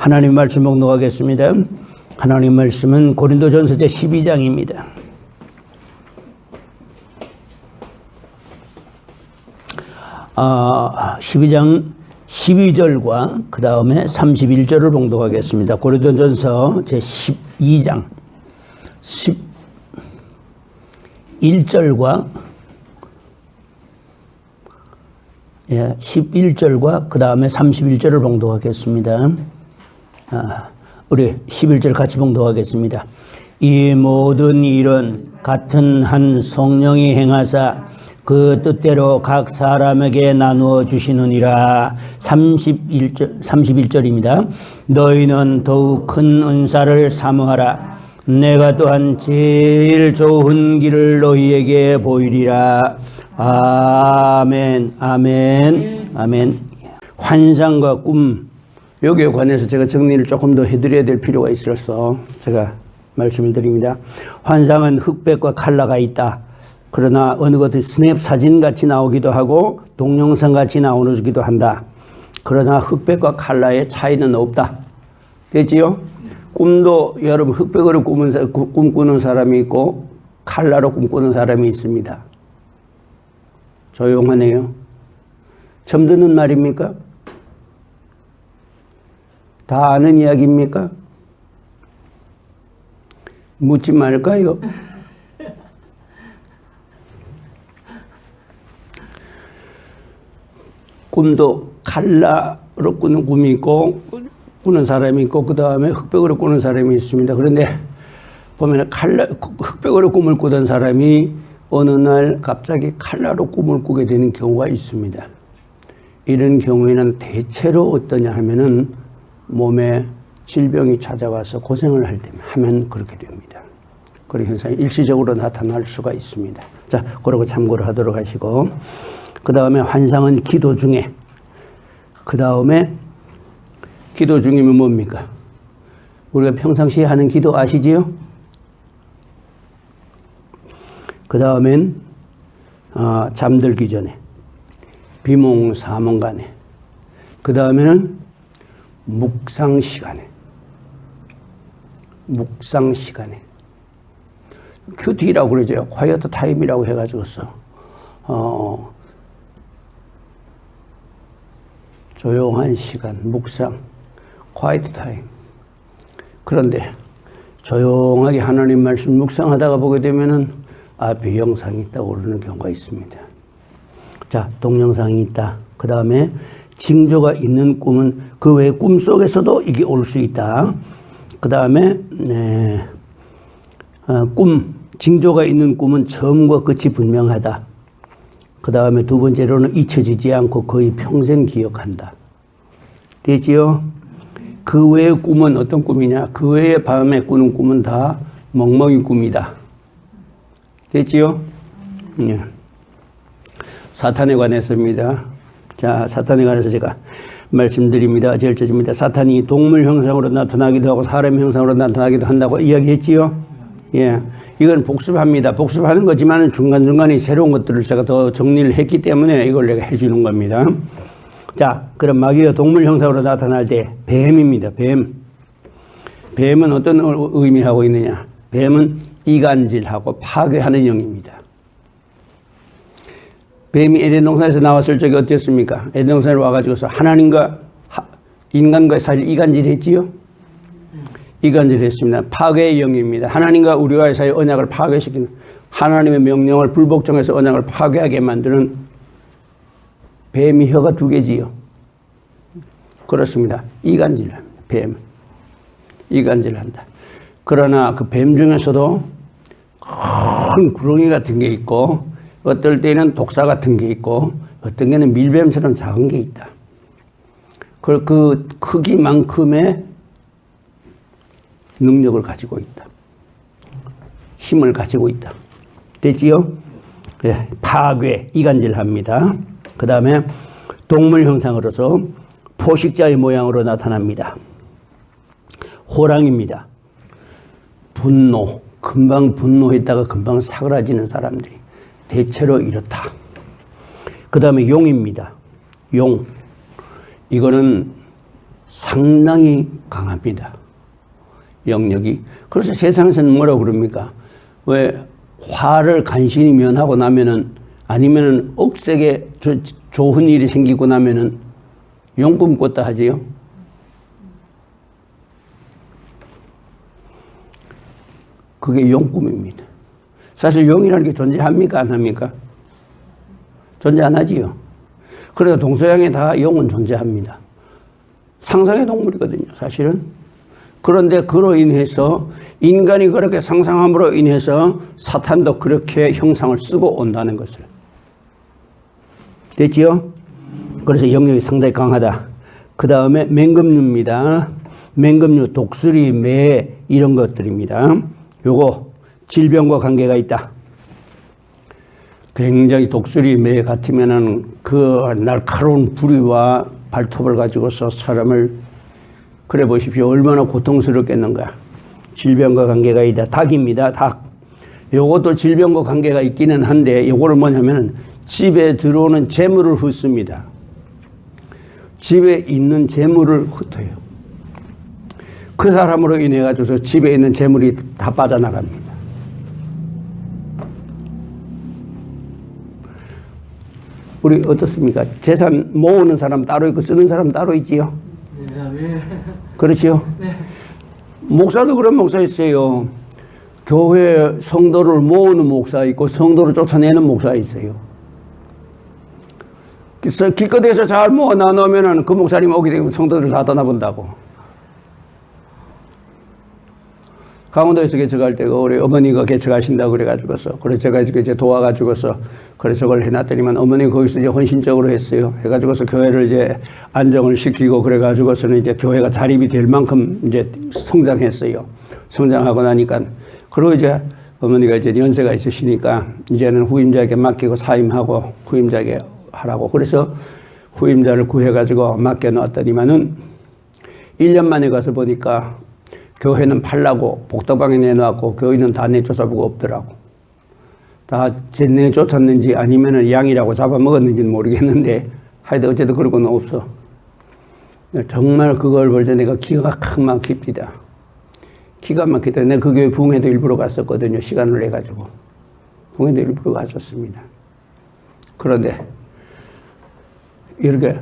하나님 말씀 목록하겠습니다. 하나님 말씀은 고린도전서 제 12장입니다. 12장 12절과 그 다음에 31절을 봉독하겠습니다. 고린도전서 제 12장 11절과 11절과 그 다음에 31절을 봉독하겠습니다. 우리 11절 같이 봉독하겠습니다. 이 모든 일은 같은 한 성령이 행하사 그 뜻대로 각 사람에게 나누어 주시느니라. 31절입니다. 너희는 더욱 큰 은사를 사모하라. 내가 또한 제일 좋은 길을 너희에게 보이리라. 아멘, 아멘, 아멘. 환상과 꿈, 여기에 관해서 제가 정리를 조금 더 해드려야 될 필요가 있어서 제가 말씀을 드립니다. 환상은 흑백과 컬러가 있다. 그러나 어느 것도 스냅 사진같이 나오기도 하고 동영상같이 나오기도 한다. 그러나 흑백과 컬러의 차이는 없다. 됐지요? 꿈도 여러분 흑백으로 꿈꾸는 사람이 있고 컬러로 꿈꾸는 사람이 있습니다. 조용하네요. 처음 듣는 말입니까? 다 아는 이야기입니까? 묻지 말까요? 꿈도 컬러로 꾸는 꿈이 있고 꾸는 사람이 있고 그 다음에 흑백으로 꾸는 사람이 있습니다. 그런데 보면 흑백으로 꿈을 꾸던 사람이 어느 날 갑자기 컬러로 꿈을 꾸게 되는 경우가 있습니다. 이런 경우에는 대체로 어떠냐 하면은 몸에 질병이 찾아와서 고생을 하면 그렇게 됩니다. 그런 현상이 일시적으로 나타날 수가 있습니다. 자, 그러고 참고를 하도록 하시고, 그 다음에 환상은 기도 중에, 그 다음에 기도 중이면 뭡니까? 우리가 평상시에 하는 기도 아시지요? 그 다음엔 잠들기 전에, 비몽사몽간에, 그 다음에는 묵상 시간에, QT라고 그러죠. 콰이어트 타임이라고 해가지고서 조용한 시간, 묵상, 콰이어트 타임. 그런데 조용하게 하나님 말씀 묵상하다가 보게 되면은 앞에 영상이 떠오르는 경우가 있습니다. 자, 동영상이 있다. 그 다음에 징조가 있는 꿈은 그 외 꿈 속에서도 이게 올 수 있다. 그 다음에 징조가 있는 꿈은 처음과 끝이 분명하다. 그 다음에 두 번째로는 잊혀지지 않고 거의 평생 기억한다. 되지요? 그 외의 꿈은 어떤 꿈이냐? 그 외의 밤에 꾸는 꿈은 다 멍멍이 꿈이다. 됐지요? 예. 사탄에 관해서입니다. 자, 사탄에 관해서 제가 말씀드립니다. 제일 첫째입니다. 사탄이 동물 형상으로 나타나기도 하고 사람 형상으로 나타나기도 한다고 이야기했지요? 예. 이건 복습합니다. 복습하는 거지만 중간중간에 새로운 것들을 제가 더 정리를 했기 때문에 이걸 내가 해주는 겁니다. 자, 그럼 마귀가 동물 형상으로 나타날 때 뱀입니다. 뱀은 어떤 의미하고 있느냐? 뱀은 이간질하고 파괴하는 영입니다. 뱀이 에덴 동산에서 나왔을 적에 어땠습니까? 에덴 동산에 와가지고서 하나님과 인간과의 사이를 이간질했지요? 이간질했습니다. 파괴의 영입니다. 하나님과 우리와의 사이 언약을 파괴시키는, 하나님의 명령을 불복종해서 언약을 파괴하게 만드는 뱀이 혀가 두 개지요. 그렇습니다. 이간질합니다. 뱀. 이간질한다. 그러나 그 뱀 중에서도 큰 구렁이 같은 게 있고, 어떨 때는 독사 같은 게 있고, 어떤 게는 밀뱀처럼 작은 게 있다. 그 크기만큼의 능력을 가지고 있다. 힘을 가지고 있다. 됐지요? 네, 파괴, 이간질합니다. 그 다음에 동물 형상으로서 포식자의 모양으로 나타납니다. 호랑입니다. 분노, 금방 분노했다가 금방 사그라지는 사람들이 대체로 이렇다. 그 다음에 용입니다. 용. 이거는 상당히 강합니다. 영역이. 그래서 세상에서는 뭐라고 그럽니까? 왜 화를 간신히 면하고 나면은 아니면은 억세게 좋은 일이 생기고 나면은 용꿈 꿨다 하지요. 그게 용꿈입니다. 사실 용이라는 게 존재합니까? 안 합니까? 존재 안 하지요. 그래서 동서양에 다 용은 존재합니다. 상상의 동물이거든요, 사실은. 그런데 그로 인해서 인간이 그렇게 상상함으로 인해서 사탄도 그렇게 형상을 쓰고 온다는 것을. 됐지요? 그래서 영역이 상당히 강하다. 그 다음에 맹금류입니다. 맹금류, 독수리, 매 이런 것들입니다. 요거 질병과 관계가 있다. 굉장히 독수리, 매 같으면은 그 날카로운 부리와 발톱을 가지고서 사람을 그래 보십시오. 얼마나 고통스럽겠는가. 질병과 관계가 있다. 닭입니다. 닭. 요것도 질병과 관계가 있기는 한데 요거를 뭐냐면은 집에 들어오는 재물을 흩습니다. 집에 있는 재물을 흩어요. 그 사람으로 인해 가지고서 집에 있는 재물이 다 빠져나갑니다. 우리 어떻습니까? 재산 모으는 사람 따로 있고 쓰는 사람 따로 있지요? 네. 그렇지요? 네. 목사도 그런 목사 있어요. 교회 성도를 모으는 목사 있고 성도를 쫓아내는 목사 있어요. 그래서 기껏해서 잘 모아 나누면은 그 목사님 오게 되면 성도들을 다 떠나본다고. 강원도에서 개척할 때가 우리 어머니가 개척하신다고 그래가지고서 그래서 제가 이제 도와가지고서 그래서 저걸 해놨더니만 어머니 거기서 이제 헌신적으로 했어요. 해가지고서 교회를 이제 안정을 시키고 그래가지고서는 이제 교회가 자립이 될 만큼 이제 성장했어요. 성장하고 나니까 그리고 이제 어머니가 이제 연세가 있으시니까 이제는 후임자에게 맡기고 사임하고 후임자에게 하라고 그래서 후임자를 구해가지고 맡겨놨더니만은 1년 만에 가서 보니까 교회는 팔라고 복덕방에 내놓았고 교인은 다 내쫓아보고 없더라고. 다 내쫓았는지 아니면은 양이라고 잡아먹었는지는 모르겠는데 하여튼 어쨌든 그런 건 없어. 정말 그걸 볼 때 내가 기가 막힙니다. 기가 막히다. 내가 그 교회 부흥회도 일부러 갔었거든요. 시간을 내가지고. 부흥회도 일부러 갔었습니다. 그런데 이렇게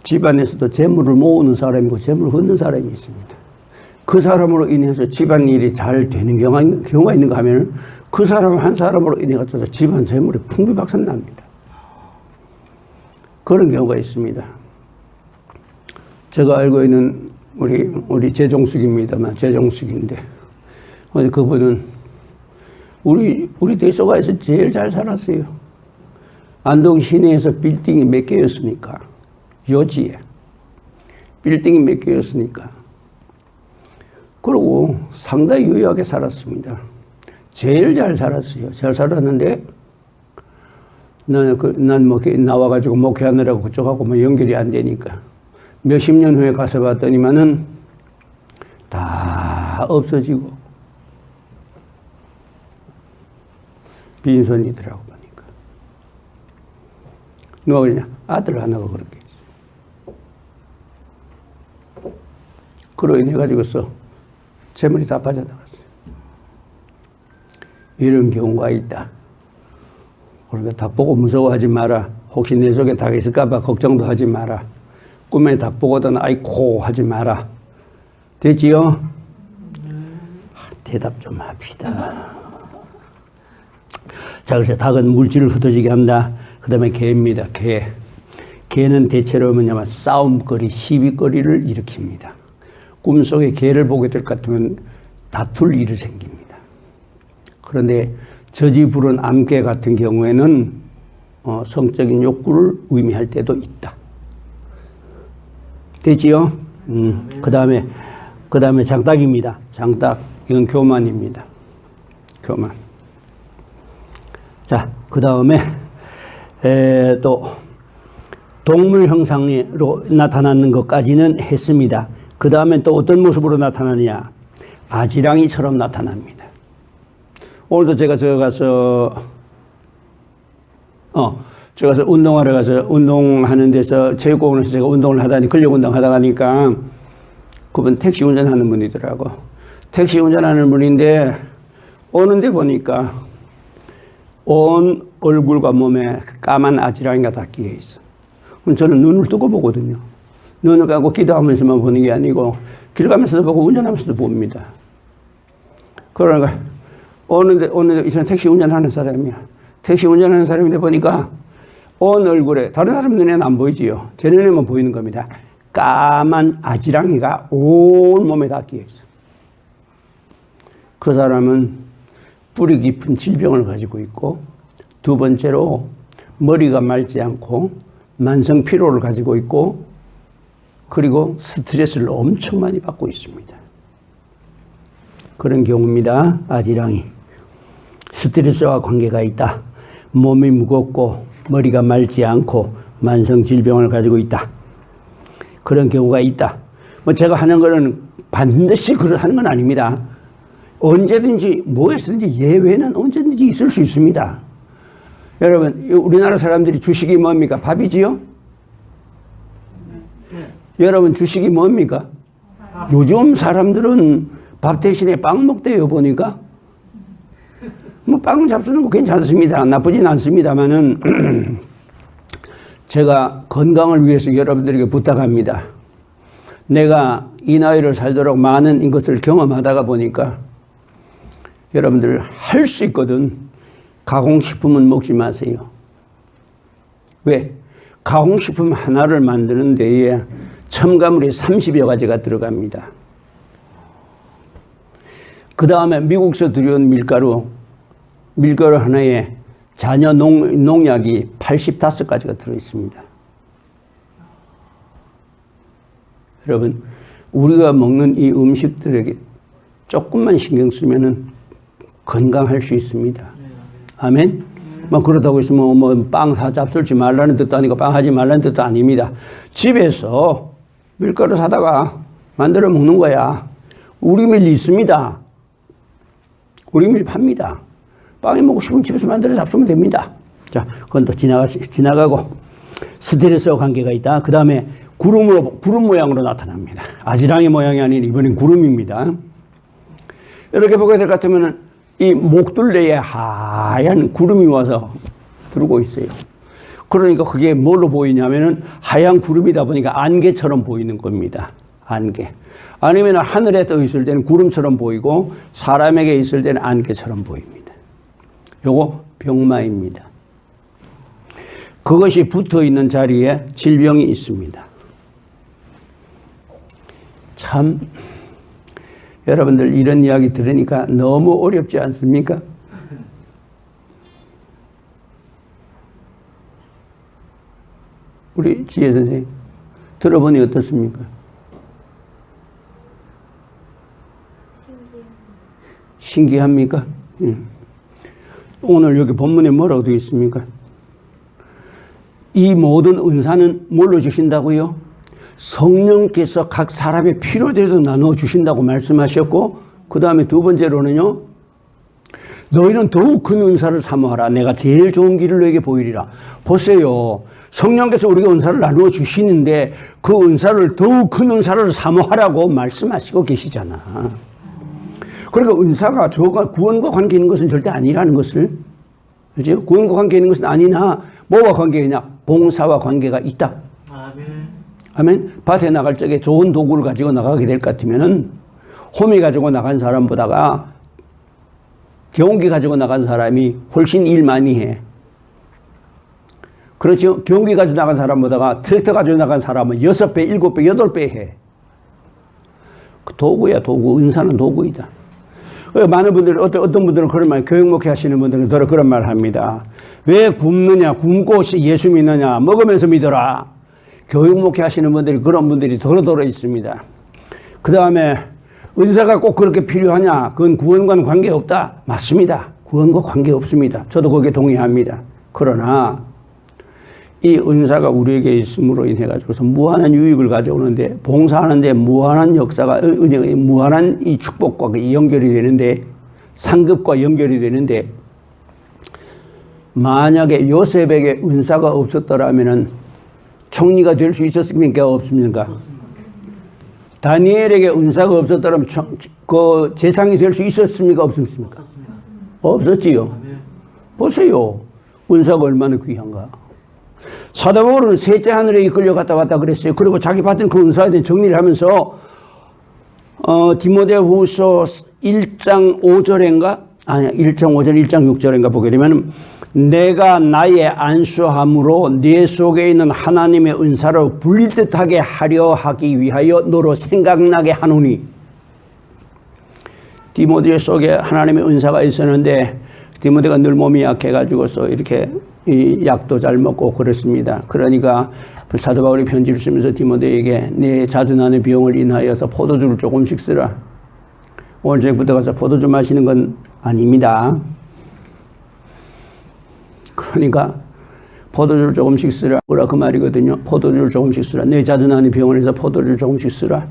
집안에서도 재물을 모으는 사람이고 재물을 걷는 사람이 있습니다. 그 사람으로 인해서 집안일이 잘 되는 경우가 있는가 하면 그 사람 한 사람으로 인해 가지고 집안 재물이 풍비박산납니다. 그런 경우가 있습니다. 제가 알고 있는 우리 재종숙입니다만 재종숙인데 그분은 우리 대소가에서 제일 잘 살았어요. 안동 시내에서 빌딩이 몇 개였습니까? 요지에 빌딩이 몇 개였으니까. 그리고 상당히 유효하게 살았습니다. 제일 잘 살았어요. 잘 살았는데 난 뭐 나와가지고 목회하느라고 그쪽하고 뭐 연결이 안 되니까 몇십 년 후에 가서 봤더니만은 다 없어지고 빈손이더라고 보니까. 누가 그러냐? 아들 하나가 그렇게 그로 인해 가지고서 재물이 다 빠져나갔어요. 이런 경우가 있다. 그러니까 닭 보고 무서워하지 마라. 혹시 내 속에 닭 있을까봐 걱정도 하지 마라. 꿈에 닭 보고도 아이고 하지 마라. 되지요? 대답 좀 합시다. 자, 그래서 닭은 물질을 흩어지게 한다. 그 다음에 개입니다. 개. 개는 대체로 뭐냐면 싸움거리, 시비거리를 일으킵니다. 꿈속에 개를 보게 될 것 같으면 다툴 일이 생깁니다. 그런데 저지 부른 암개 같은 경우에는 성적인 욕구를 의미할 때도 있다. 되지요? 그 다음에 장닭입니다. 장닭. 이건 교만입니다. 교만. 자, 그 다음에 또 동물 형상으로 나타나는 것까지는 했습니다. 그 다음에 또 어떤 모습으로 나타나느냐? 아지랑이처럼 나타납니다. 오늘도 제가 가서 제가 운동하러 가서 운동하는 데서 체육공원에서 제가 운동을 하다니 근력 운동 하다 가니까 그분 택시 운전하는 분이더라고. 택시 운전하는 분인데 오는데 보니까 온 얼굴과 몸에 까만 아지랑이가 다 끼어 있어. 그럼 저는 눈을 뜨고 보거든요. 눈을 감고 기도하면서만 보는 게 아니고 길 가면서도 보고 운전하면서도 봅니다. 그러니까 오는데 이 사람 택시 운전하는 사람이야. 택시 운전하는 사람인데 보니까 온 얼굴에 다른 사람 눈에는 안 보이지요. 제 눈에만 보이는 겁니다. 까만 아지랑이가 온 몸에 다 끼어 있어. 그 사람은 뿌리 깊은 질병을 가지고 있고 두 번째로 머리가 맑지 않고 만성 피로를 가지고 있고 그리고 스트레스를 엄청 많이 받고 있습니다. 그런 경우입니다. 아지랑이. 스트레스와 관계가 있다. 몸이 무겁고 머리가 맑지 않고 만성 질병을 가지고 있다. 그런 경우가 있다. 뭐 제가 하는 거는 반드시 그러하는 건 아닙니다. 언제든지 뭐에서든지 예외는 언제든지 있을 수 있습니다. 여러분, 우리나라 사람들이 주식이 뭡니까? 밥이지요? 여러분, 주식이 뭡니까? 요즘 사람들은 밥 대신에 빵 먹대요, 보니까. 뭐, 빵 잡수는 거 괜찮습니다. 나쁘진 않습니다만은, 제가 건강을 위해서 여러분들에게 부탁합니다. 내가 이 나이를 살도록 많은 것을 경험하다가 보니까, 여러분들 할 수 있거든. 가공식품은 먹지 마세요. 왜? 가공식품 하나를 만드는 데에 첨가물이 30여 가지가 들어갑니다. 그 다음에 미국에서 들여온 밀가루 하나에 잔여 농약이 85가지가 들어있습니다. 여러분, 우리가 먹는 이 음식들에게 조금만 신경 쓰면은 건강할 수 있습니다. 아멘? 막 그렇다고 있으면 뭐 빵 잡술지 말라는 뜻도 아니고 빵 하지 말라는 뜻도 아닙니다. 집에서 밀가루 사다가 만들어 먹는 거야. 우리 밀 있습니다. 우리 밀 팝니다. 빵이 먹고 싶으면 집에서 만들어 잡수면 됩니다. 자, 그건 또 지나가고 스트레스와 관계가 있다. 그 다음에 구름 모양으로 나타납니다. 아지랑이 모양이 아닌 이번엔 구름입니다. 이렇게 보게 될 것 같으면 이 목둘레에 하얀 구름이 와서 들고 있어요. 그러니까 그게 뭘로 보이냐면은 하얀 구름이다 보니까 안개처럼 보이는 겁니다. 안개. 아니면 하늘에 떠 있을 때는 구름처럼 보이고 사람에게 있을 때는 안개처럼 보입니다. 요거 병마입니다. 그것이 붙어 있는 자리에 질병이 있습니다. 참 여러분들 이런 이야기 들으니까 너무 어렵지 않습니까? 우리 지혜 선생님 들어보니 어떻습니까? 신기합니까? 오늘 여기 본문에 뭐라고 되어 있습니까? 이 모든 은사는 뭘로 주신다고요? 성령께서 각 사람의 필요대로 나누어 주신다고 말씀하셨고, 그 다음에 두 번째로는요, 너희는 더욱 큰 은사를 사모하라. 내가 제일 좋은 길을 너에게 보이리라. 보세요. 성령께서 우리가 은사를 나누어 주시는데 그 은사를 더욱 큰 은사를 사모하라고 말씀하시고 계시잖아. 그러니까 은사가 저가 구원과 관계 있는 것은 절대 아니라는 것을, 그죠? 구원과 관계 있는 것은 아니나 뭐와 관계 있냐? 봉사와 관계가 있다. 아멘. 아멘. 밭에 나갈 적에 좋은 도구를 가지고 나가게 될 것 같으면은 호미 가지고 나간 사람보다가 경운기 가지고 나간 사람이 훨씬 일 많이 해. 그렇죠? 경운기 가지고 나간 사람보다가 트랙터 가지고 나간 사람은 6배, 7배, 8배 해. 그 도구야, 도구. 은사는 도구이다. 많은 분들, 어떤 분들은 그런 말, 교육 목회 하시는 분들은 더러 그런 말 합니다. 왜 굶느냐, 굶고 예수 믿느냐, 먹으면서 믿어라. 교육 목회 하시는 분들이 그런 분들이 더러 있습니다. 그 다음에 은사가 꼭 그렇게 필요하냐? 그건 구원과는 관계없다. 맞습니다. 구원과 관계없습니다. 저도 거기에 동의합니다. 그러나 이 은사가 우리에게 있음으로 인해 가지고서 무한한 유익을 가져오는데, 봉사하는데 무한한 역사가, 무한한 이 축복과 연결이 되는데, 상급과 연결이 되는데, 만약에 요셉에게 은사가 없었더라면 총리가 될 수 있었습니까? 없습니까? 다니엘에게 은사가 없었더라면 그 재상이 될 수 있었습니까? 없습니까? 없었지요. 보세요. 은사가 얼마나 귀한가. 사도 바울은 셋째 하늘에 이끌려 갔다 왔다 그랬어요. 그리고 자기 받은 그 은사에 대한 정리를 하면서 디모데후서 1장 5절인가? 아니 1장 5절 1장 6절인가 보게 되면 내가 나의 안수함으로 네 속에 있는 하나님의 은사로 불릴 듯하게 하려 하기 위하여 너로 생각나게 하노니. 디모데 속에 하나님의 은사가 있었는데 디모데가 늘 몸이 약해가지고서 이렇게 이 약도 잘 먹고 그렇습니다. 그러니까 사도 바울이 편지를 쓰면서 디모데에게 내 자주 나는 병을 인하여서 포도주를 조금씩 쓰라. 오늘 저녁부터 가서 포도주 마시는 건 아닙니다. 그러니까 포도주를 조금씩 쓰라. 뭐라 그 말이거든요. 포도주를 조금씩 쓰라. 내 자주 나는 병원에서 포도주를 조금씩 쓰라.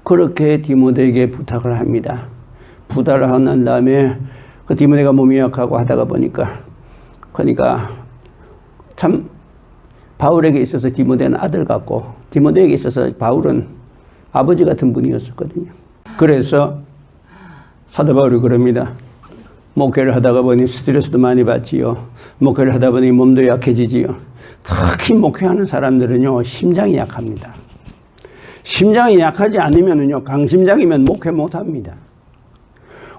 그렇게 디모데에게 부탁을 합니다. 부탁을 한 다음에 그 디모데가 몸이 약하고 하다가 보니까 그러니까 참 바울에게 있어서 디모데는 아들 같고 디모데에게 있어서 바울은 아버지 같은 분이었었거든요. 그래서 사도 바울이 그럽니다. 목회를 하다가 보니 스트레스도 많이 받지요. 목회를 하다 보니 몸도 약해지지요. 특히 목회하는 사람들은요, 심장이 약합니다. 심장이 약하지 않으면은요, 강심장이면 목회 못 합니다.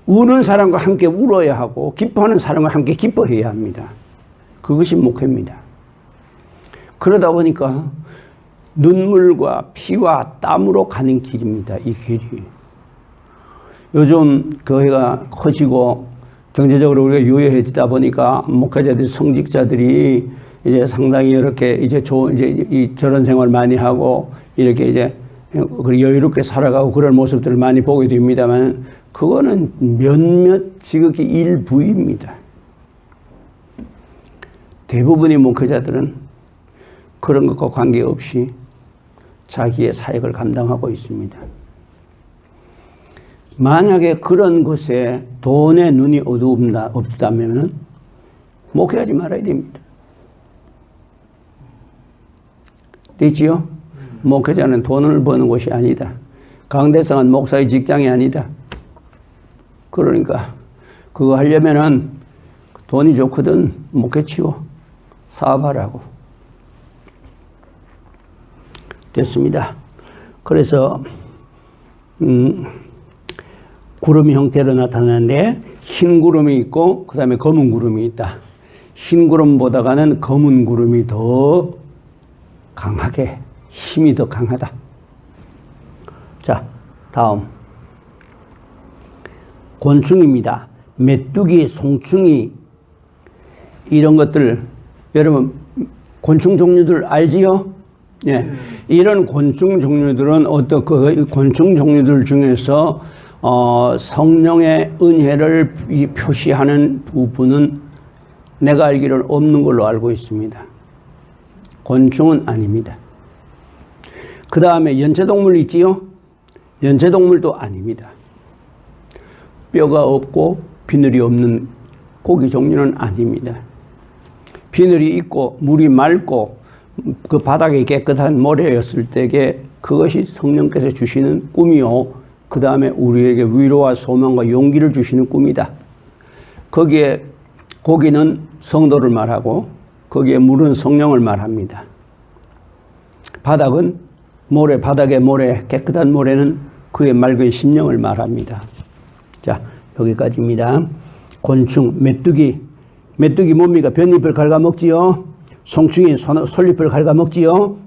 우는 사람과 함께 울어야 하고, 기뻐하는 사람과 함께 기뻐해야 합니다. 그것이 목회입니다. 그러다 보니까 눈물과 피와 땀으로 가는 길입니다. 이 길이. 요즘 교회가 커지고 경제적으로 우리가 유효해지다 보니까 목회자들, 성직자들이 이제 상당히 이렇게 이제 저런 생활 많이 하고 이렇게 이제 여유롭게 살아가고 그런 모습들을 많이 보게 됩니다만 그거는 몇몇 지극히 일부입니다. 대부분의 목회자들은 그런 것과 관계없이 자기의 사역을 감당하고 있습니다. 만약에 그런 것에 돈의 눈이 없다면 목회하지 말아야 됩니다. 되지요? 목회자는 돈을 버는 것이 아니다. 강대상은 목사의 직장이 아니다. 그러니까 그거 하려면은 돈이 좋거든 목회 치워 사업하라고. 됐습니다. 그래서 구름 형태로 나타나는데 흰 구름이 있고 그 다음에 검은 구름이 있다. 흰 구름보다는 검은 구름이 더 강하게 힘이 더 강하다. 자, 다음 곤충입니다. 메뚜기, 송충이 이런 것들 여러분 곤충 종류들 알지요? 예. 이런 곤충 종류들은 어떤 그 곤충 종류들 중에서 성령의 은혜를 표시하는 부분은 내가 알기로는 없는 걸로 알고 있습니다. 곤충은 아닙니다. 그 다음에 연체동물 있지요? 연체동물도 아닙니다. 뼈가 없고 비늘이 없는 고기 종류는 아닙니다. 비늘이 있고 물이 맑고 그 바닥이 깨끗한 모래였을 때에 그것이 성령께서 주시는 꿈이요. 그 다음에 우리에게 위로와 소망과 용기를 주시는 꿈이다. 거기에 고기는 성도를 말하고 거기에 물은 성령을 말합니다. 바닥은 모래, 바닥의 모래, 깨끗한 모래는 그의 맑은 심령을 말합니다. 자, 여기까지입니다. 곤충, 메뚜기. 메뚜기 뭡니까? 볏잎을 갉아먹지요. 송충이 솔잎을 갉아먹지요.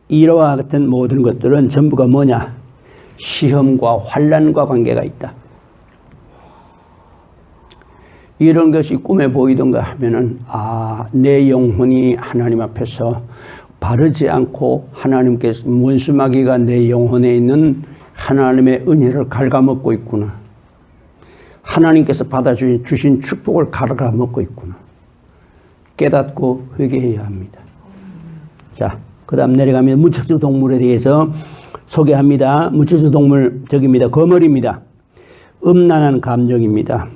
이와 같은 모든 것들은 전부가 뭐냐? 시험과 환난과 관계가 있다. 이런 것이 꿈에 보이던가 하면은 내 영혼이 하나님 앞에서 바르지 않고 하나님께서 원수마귀가 내 영혼에 있는 하나님의 은혜를 갉아먹고 있구나. 하나님께서 받아주신 축복을 갉아먹고 있구나. 깨닫고 회개해야 합니다. 자, 그 다음 내려가면 무척수 동물에 대해서 소개합니다. 무척수 동물 저기입니다. 거머리입니다. 음란한 감정입니다.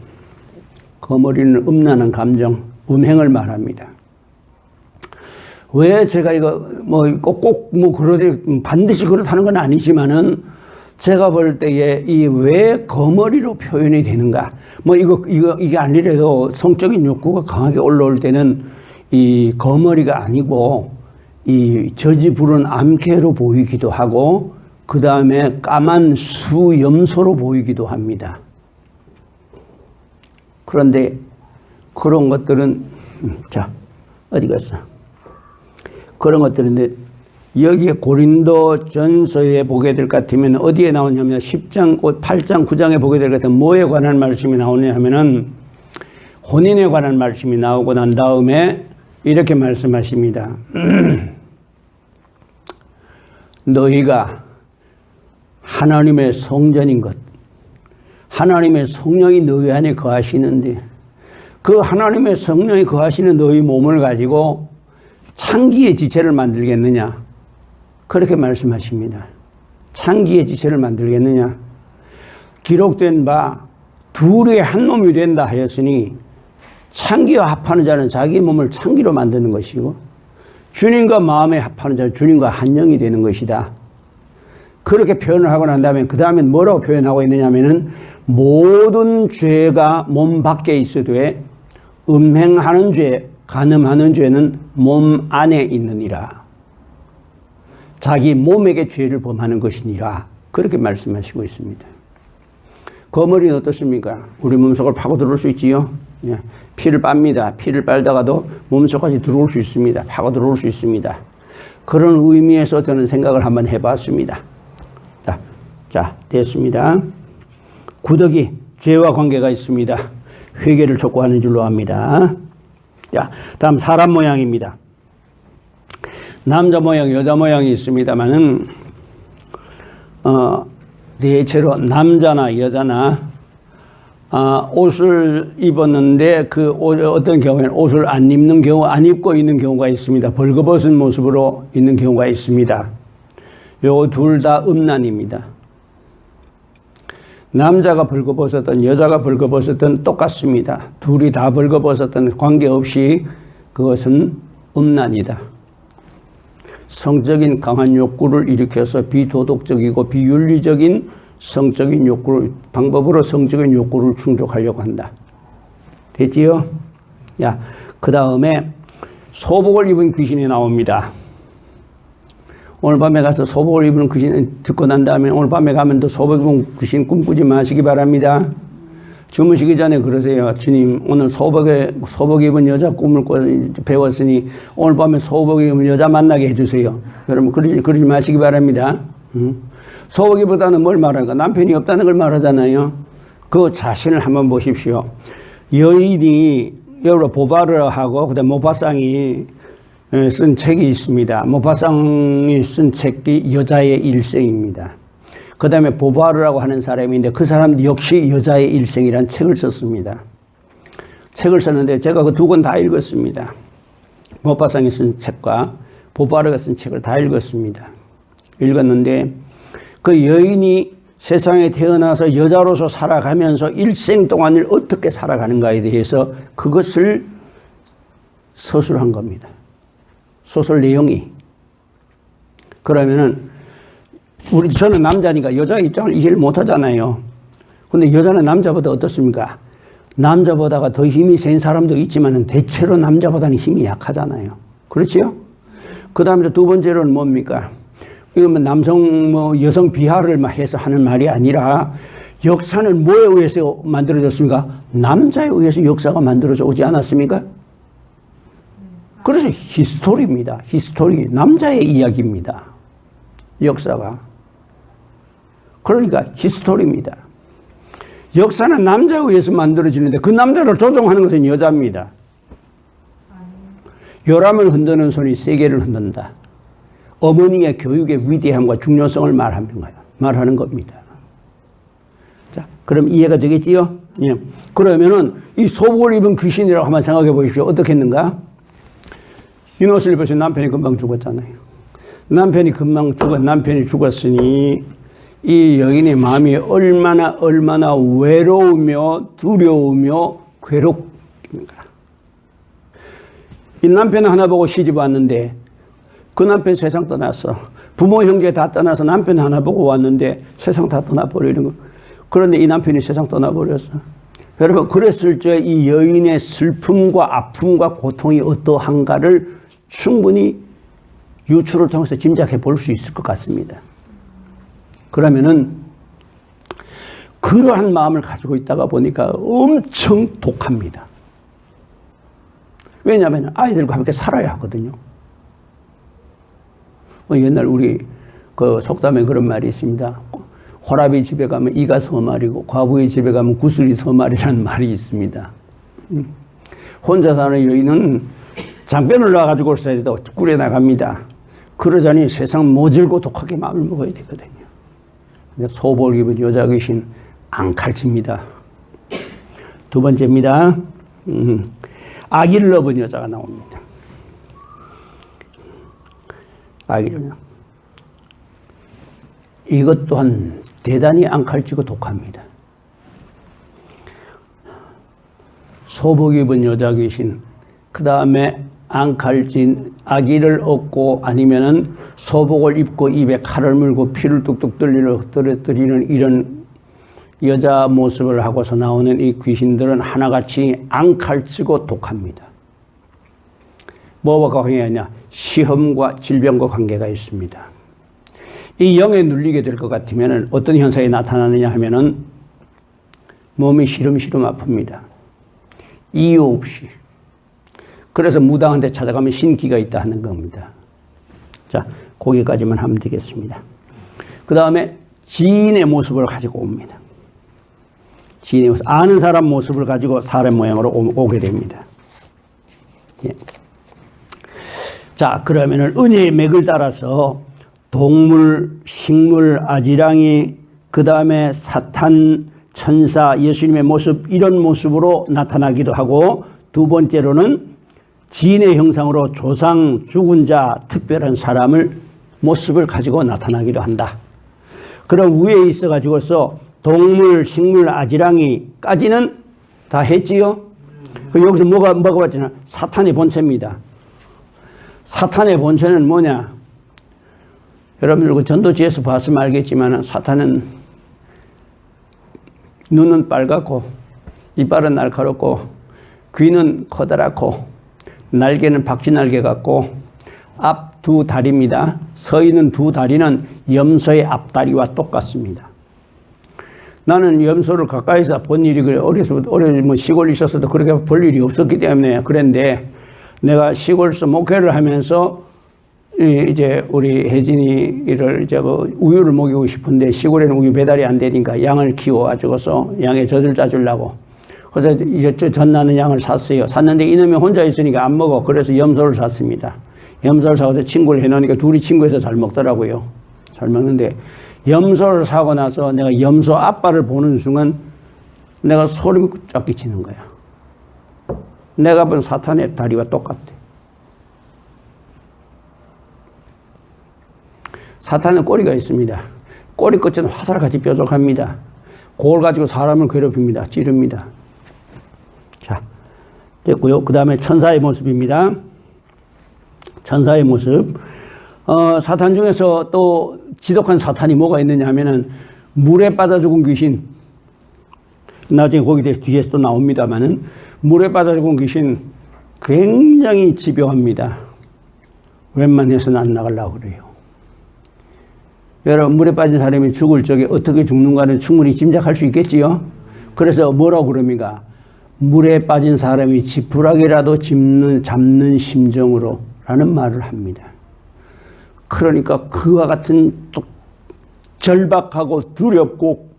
거머리는 음란한 감정. 음행을 말합니다. 왜 제가 이거 꼭 그러되 반드시 그렇다는 건 아니지만은 제가 볼 때에 이 왜 거머리로 표현이 되는가? 이게 아니래도 성적인 욕구가 강하게 올라올 때는 이 거머리가 아니고 이 저지 부른 암캐로 보이기도 하고 그 다음에 까만 수염소로 보이기도 합니다. 그런데 그런 것들은 자 어디 갔어? 그런 것들인데 여기에 고린도 전서에 보게 될 것 같으면 어디에 나오냐면 10장, 8장, 9장에 보게 될 것 같으면 뭐에 관한 말씀이 나오냐 하면은 혼인에 관한 말씀이 나오고 난 다음에 이렇게 말씀하십니다. 너희가 하나님의 성전인 것, 하나님의 성령이 너희 안에 거하시는데 그 하나님의 성령이 거하시는 너희 몸을 가지고 창기의 지체를 만들겠느냐? 그렇게 말씀하십니다. 창기의 지체를 만들겠느냐? 기록된 바 둘이 한 몸이 된다 하였으니 창기와 합하는 자는 자기 몸을 창기로 만드는 것이고 주님과 마음에 합하는 자는 주님과 한 영이 되는 것이다. 그렇게 표현을 하고 난 다음에 그 다음에 뭐라고 표현하고 있느냐면은 모든 죄가 몸 밖에 있어도 음행하는 죄, 간음하는 죄는 몸 안에 있느니라. 자기 몸에게 죄를 범하는 것이니라. 그렇게 말씀하시고 있습니다. 거머리는 어떻습니까? 우리 몸속을 파고 들어올 수 있지요. 예. 피를 빱니다. 피를 빨다가도 몸속까지 들어올 수 있습니다. 파고 들어올 수 있습니다. 그런 의미에서 저는 생각을 한번 해봤습니다. 자, 됐습니다. 구더기, 죄와 관계가 있습니다. 회개를 촉구하는 줄로 압니다. 자, 다음 사람 모양입니다. 남자 모양, 여자 모양이 있습니다만은 대체로 남자나 여자나 옷을 입었는데 그 어떤 경우에는 옷을 안 입는 경우, 안 입고 있는 경우가 있습니다. 벌거벗은 모습으로 있는 경우가 있습니다. 요 둘 다 음란입니다. 남자가 벌거벗었든 여자가 벌거벗었든 똑같습니다. 둘이 다 벌거벗었든 관계없이 그것은 음란이다. 성적인 강한 욕구를 일으켜서 비도덕적이고 비윤리적인 성적인 욕구를 방법으로 성적인 욕구를 충족하려고 한다. 됐지요? 야, 그 다음에 소복을 입은 귀신이 나옵니다. 오늘 밤에 가서 소복을 입은 귀신 듣고 난 다음에 오늘 밤에 가면 또 소복 입은 귀신 꿈꾸지 마시기 바랍니다. 주무시기 전에 그러세요. 주님, 오늘 소복 입은 여자 꿈을 배웠으니 오늘 밤에 소복 입은 여자 만나게 해주세요. 여러분 그러지 마시기 바랍니다. 소복이보다는 뭘 말할까? 남편이 없다는 걸 말하잖아요. 그 자신을 한번 보십시오. 여인이 여러 보바르하고 그다음 모파상이 쓴 책이 있습니다. 모파상이 쓴 책이 여자의 일생입니다. 그 다음에 보바르라고 하는 사람인데 그 사람 역시 여자의 일생이라는 책을 썼습니다. 책을 썼는데 제가 그 두 권 다 읽었습니다. 모파상이 쓴 책과 보바르가 쓴 책을 다 읽었습니다. 읽었는데 그 여인이 세상에 태어나서 여자로서 살아가면서 일생 동안을 어떻게 살아가는가에 대해서 그것을 서술한 겁니다. 소설 내용이. 그러면은 저는 남자니까 여자 입장을 이해를 못하잖아요. 근데 여자는 남자보다 어떻습니까? 남자보다가 더 힘이 센 사람도 있지만 대체로 남자보다는 힘이 약하잖아요. 그렇지요? 그 다음에 두 번째로는 뭡니까? 이건 여성 비하를 해서 하는 말이 아니라 역사는 뭐에 의해서 만들어졌습니까? 남자에 의해서 역사가 만들어져 오지 않았습니까? 그래서 히스토리입니다. 히스토리. 남자의 이야기입니다. 역사가. 그러니까 히스토리입니다. 역사는 남자에 의해서 만들어지는데 그 남자를 조종하는 것은 여자입니다. 요람을 흔드는 손이 세계를 흔든다. 어머니의 교육의 위대함과 중요성을 말하는 겁니다. 자, 그럼 이해가 되겠지요? 예. 그러면은 이 소복을 입은 귀신이라고 한번 생각해 보십시오. 어떻게 했는가? 흰 옷을 입어서 남편이 금방 죽었잖아요. 남편이 죽었으니 이 여인의 마음이 얼마나 외로우며 두려우며 괴롭습니까? 이 남편 하나 보고 시집 왔는데 그 남편 세상 떠났어. 부모 형제 다 떠나서 남편 하나 보고 왔는데 세상 다 떠나버리는 거. 그런데 이 남편이 세상 떠나버렸어. 여러분, 그랬을 때 이 여인의 슬픔과 아픔과 고통이 어떠한가를 충분히 유추를 통해서 짐작해 볼 수 있을 것 같습니다. 그러면은 그러한 마음을 가지고 있다가 보니까 엄청 독합니다. 왜냐하면 아이들과 함께 살아야 하거든요. 옛날 우리 그 속담에 그런 말이 있습니다. 호랍이 집에 가면 이가 서말이고 과부의 집에 가면 구슬이 서말이라는 말이 있습니다. 혼자 사는 여인은 장변을 놔가지고 있어야도 꿀에 나갑니다. 그러자니 세상 모질고 독하게 마음을 먹어야 되거든요. 소복을 입은 여자 귀신 앙칼치입니다. 두 번째입니다. 아기를 업은 여자가 나옵니다. 아기를. 이것 또한 대단히 앙칼지고 독합니다. 소복 입은 여자 귀신, 그 다음에 앙칼진 아기를 얻고 아니면은 소복을 입고 입에 칼을 물고 피를 뚝뚝 떨어뜨리는 이런 여자 모습을 하고서 나오는 이 귀신들은 하나같이 앙칼지고 독합니다. 뭐와 관계하냐? 시험과 질병과 관계가 있습니다. 이 영에 눌리게 될 것 같으면 어떤 현상이 나타나느냐 하면은 몸이 시름시름 아픕니다. 이유 없이. 그래서 무당한테 찾아가면 신기가 있다 하는 겁니다. 자, 거기까지만 하면 되겠습니다. 그 다음에 지인의 모습을 가지고 옵니다. 지인의 모습, 아는 사람 모습을 가지고 사람 모양으로 오게 됩니다. 예. 자, 그러면은 은혜의 맥을 따라서 동물, 식물, 아지랑이, 그 다음에 사탄, 천사, 예수님의 모습, 이런 모습으로 나타나기도 하고, 두 번째로는 지인의 형상으로 조상, 죽은 자, 특별한 사람을 모습을 가지고 나타나기도 한다. 그럼 위에 있어가지고서 동물, 식물, 아지랑이까지는 다 했지요? 여기서 뭐가 왔잖아. 사탄의 본체입니다. 사탄의 본체는 뭐냐? 여러분들 그 전도지에서 봤으면 알겠지만 사탄은 눈은 빨갛고 이빨은 날카롭고 귀는 커다랗고 날개는 박쥐날개 같고 앞 두 다리입니다. 서 있는 두 다리는 염소의 앞다리와 똑같습니다. 나는 염소를 가까이서 본 일이 그래. 어려서 시골에 있었어도 그렇게 볼 일이 없었기 때문에 그랬는데 내가 시골에서 목회를 하면서 이제 우리 혜진이를 이제 그 우유를 먹이고 싶은데 시골에는 우유 배달이 안 되니까 양을 키워가지고서 양에 젖을 짜주려고. 그래서 이제 젖나는 양을 샀어요. 샀는데 이놈이 혼자 있으니까 안 먹어. 그래서 염소를 샀습니다. 염소를 사서 친구를 해놓으니까 둘이 친구해서 잘 먹더라고요. 잘 먹는데 염소를 사고 나서 내가 염소 아빠를 보는 순간 내가 소름이 쫙 끼치는 거야. 내가 본 사탄의 다리와 똑같아. 사탄은 꼬리가 있습니다. 꼬리 끝은 화살같이 뾰족합니다. 그걸 가지고 사람을 괴롭힙니다. 찌릅니다. 자, 됐고요. 그 다음에 천사의 모습입니다. 천사의 모습. 사탄 중에서 또 지독한 사탄이 뭐가 있느냐 하면은 물에 빠져 죽은 귀신. 나중에 거기 대해서 뒤에서 또 나옵니다만은 물에 빠져 죽은 귀신 굉장히 집요합니다. 웬만해서는 안 나가려고 그래요. 여러분, 물에 빠진 사람이 죽을 적에 어떻게 죽는가는 충분히 짐작할 수 있겠지요? 그래서 뭐라고 그럽니까? 물에 빠진 사람이 지푸라기라도 잡는 심정으로 라는 말을 합니다. 그러니까 그와 같은 또 절박하고 두렵고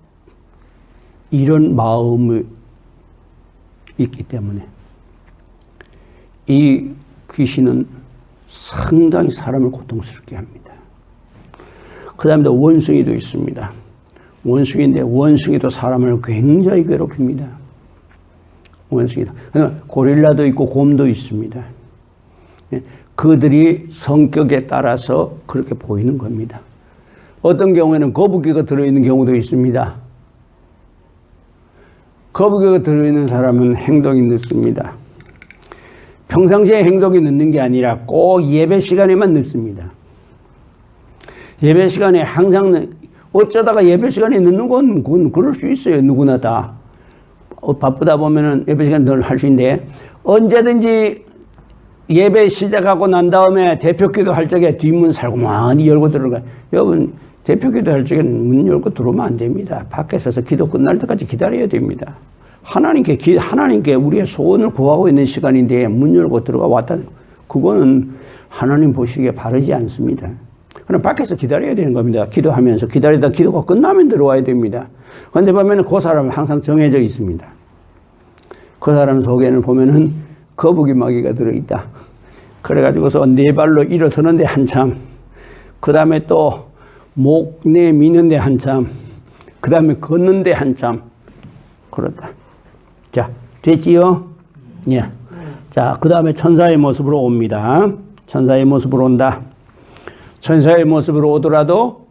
이런 마음이 있기 때문에 이 귀신은 상당히 사람을 고통스럽게 합니다. 그 다음에 원숭이도 있습니다. 원숭이인데 원숭이도 사람을 굉장히 괴롭힙니다. 원숭이도. 고릴라도 있고 곰도 있습니다. 그들이 성격에 따라서 그렇게 보이는 겁니다. 어떤 경우에는 거북이가 들어있는 경우도 있습니다. 거북이가 들어있는 사람은 행동이 늦습니다. 평상시에 행동이 늦는 게 아니라 꼭 예배 시간에만 늦습니다. 예배 시간에 항상 어쩌다가 예배 시간에 늦는 건 그건 그럴 수 있어요. 누구나 다. 바쁘다 보면은 예배 시간 늘 할 수 있는데 언제든지 예배 시작하고 난 다음에 대표기도 할 적에 뒷문 살고만이 열고 들어가. 여러분 대표기도 할 적에는 문 열고 들어오면 안 됩니다. 밖에 서서 기도 끝날 때까지 기다려야 됩니다. 하나님께 우리의 소원을 구하고 있는 시간인데 문 열고 들어가 왔다. 그거는 하나님 보시기에 바르지 않습니다. 그럼 밖에서 기다려야 되는 겁니다. 기도하면서 기다리다 기도가 끝나면 들어와야 됩니다. 그런데 보면 그 사람은 항상 정해져 있습니다. 그 사람 속에는 보면은 거북이 마귀가 들어있다. 그래가지고서 네 발로 일어서는데 한참, 그 다음에 또 목 내미는데 한참, 그 다음에 걷는데 한참, 그렇다. 자, 됐지요? 예. 자, 그 다음에 천사의 모습으로 옵니다. 천사의 모습으로 온다. 천사의 모습으로 오더라도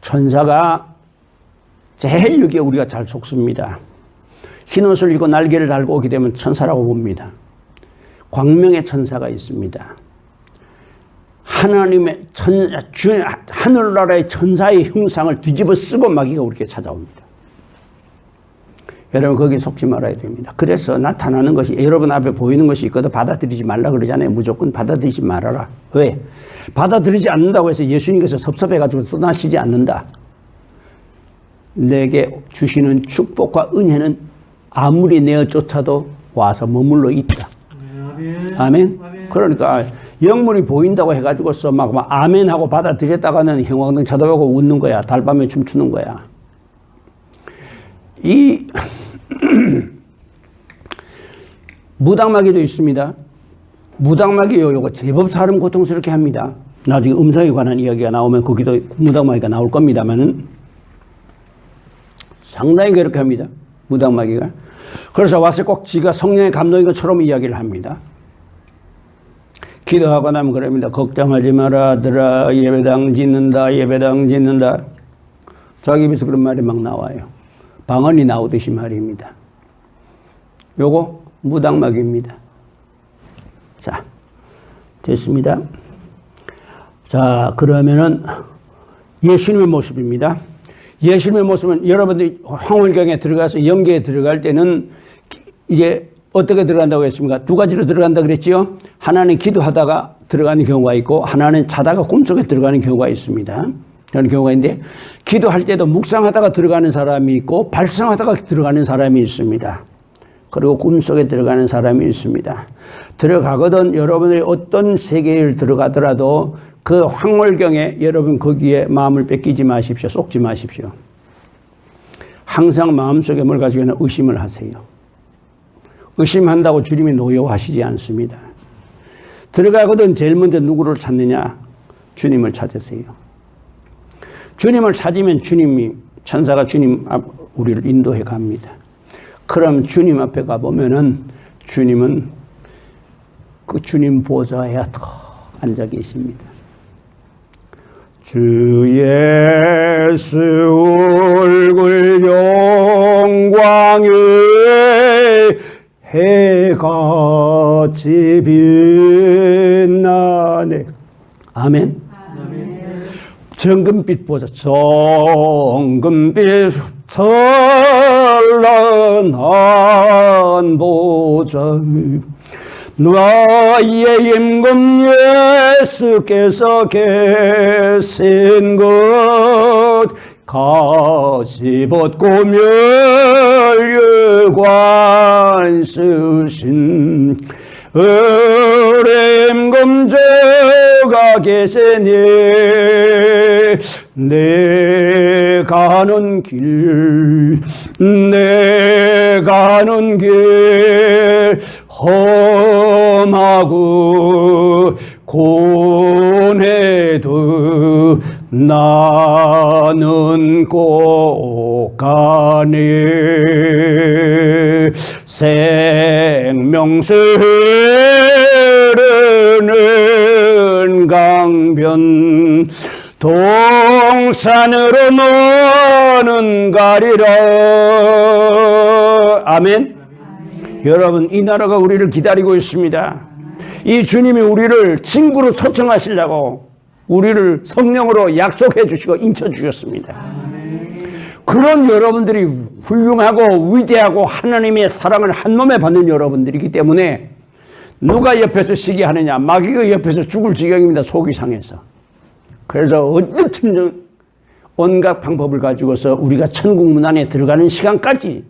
천사가 제일 여기에 우리가 잘 속습니다. 흰 옷을 입고 날개를 달고 오게 되면 천사라고 봅니다. 광명의 천사가 있습니다. 하나님의 하늘나라의 천사의 형상을 뒤집어 쓰고 마귀가 우리에게 찾아옵니다. 여러분 거기 속지 말아야 됩니다. 그래서 나타나는 것이 여러분 앞에 보이는 것이 있거든 받아들이지 말라 그러잖아요. 무조건 받아들이지 말아라. 왜? 받아들이지 않는다고 해서 예수님께서 섭섭해가지고 떠나시지 않는다. 내게 주시는 축복과 은혜는 아무리 내어 쫓아도 와서 머물러 있다. 아멘. 그러니까 영물이 보인다고 해가지고서 막 아멘하고 받아들였다가는 형광등 쳐다보고 웃는 거야. 달밤에 춤추는 거야. 이 무당마귀도 있습니다. 무당마귀요, 요거 제법 사람 고통스럽게 합니다. 나중에 음성에 관한 이야기가 나오면 거기도 무당마귀가 나올 겁니다만은 상당히 그렇게 합니다. 무당마귀가. 그래서 와서 꼭 지가 성령의 감동인 것처럼 이야기를 합니다. 기도하고 나면 그럽니다. 걱정하지 마라, 아들아. 예배당 짓는다, 예배당 짓는다. 자기 입에서 그런 말이 막 나와요. 방언이 나오듯이 말입니다. 요거 무당마귀입니다. 자, 됐습니다. 자, 그러면은 예수님의 모습입니다. 예수님의 모습은 여러분들이 황홀경에 들어가서 영계에 들어갈 때는 이제 어떻게 들어간다고 했습니까? 두 가지로 들어간다 그랬지요. 하나는 기도하다가 들어가는 경우가 있고 하나는 자다가 꿈속에 들어가는 경우가 있습니다. 그런 경우가 있는데 기도할 때도 묵상하다가 들어가는 사람이 있고 발성하다가 들어가는 사람이 있습니다. 그리고 꿈속에 들어가는 사람이 있습니다. 들어가거든 여러분의 어떤 세계에 들어가더라도 그 황홀경에 여러분 거기에 마음을 뺏기지 마십시오. 쏟지 마십시오. 항상 마음속에 뭘 가지고 있나 의심을 하세요. 의심한다고 주님이 노여워하시지 않습니다. 들어가거든 제일 먼저 누구를 찾느냐? 주님을 찾으세요. 주님을 찾으면 주님이 천사가 주님 앞 우리를 인도해 갑니다. 그럼 주님 앞에 가보면은 주님은 그 주님 보좌에 더 앉아 계십니다. 주 예수 얼굴 영광에 해같이 빛나네. 아멘. 정금빛 보자. 정금빛 찬란한 보좌. 나의 임금 예수께서 계신 곳 가시 벗고 멸류관 쓰신 어림금제가 계시니 내 가는 길 험하고 고뇌도 나는 꼭 가네. 생명수 흐르는 강변 동산으로 너는 가리라. 아멘. 여러분 이 나라가 우리를 기다리고 있습니다. 이 주님이 우리를 친구로 초청하시려고 우리를 성령으로 약속해 주시고 인쳐 주셨습니다. 그런 여러분들이 훌륭하고 위대하고 하나님의 사랑을 한 몸에 받는 여러분들이기 때문에 누가 옆에서 시기하느냐, 마귀가 옆에서 죽을 지경입니다. 속이 상해서. 그래서 어떻든 온갖 방법을 가지고서 우리가 천국 문 안에 들어가는 시간까지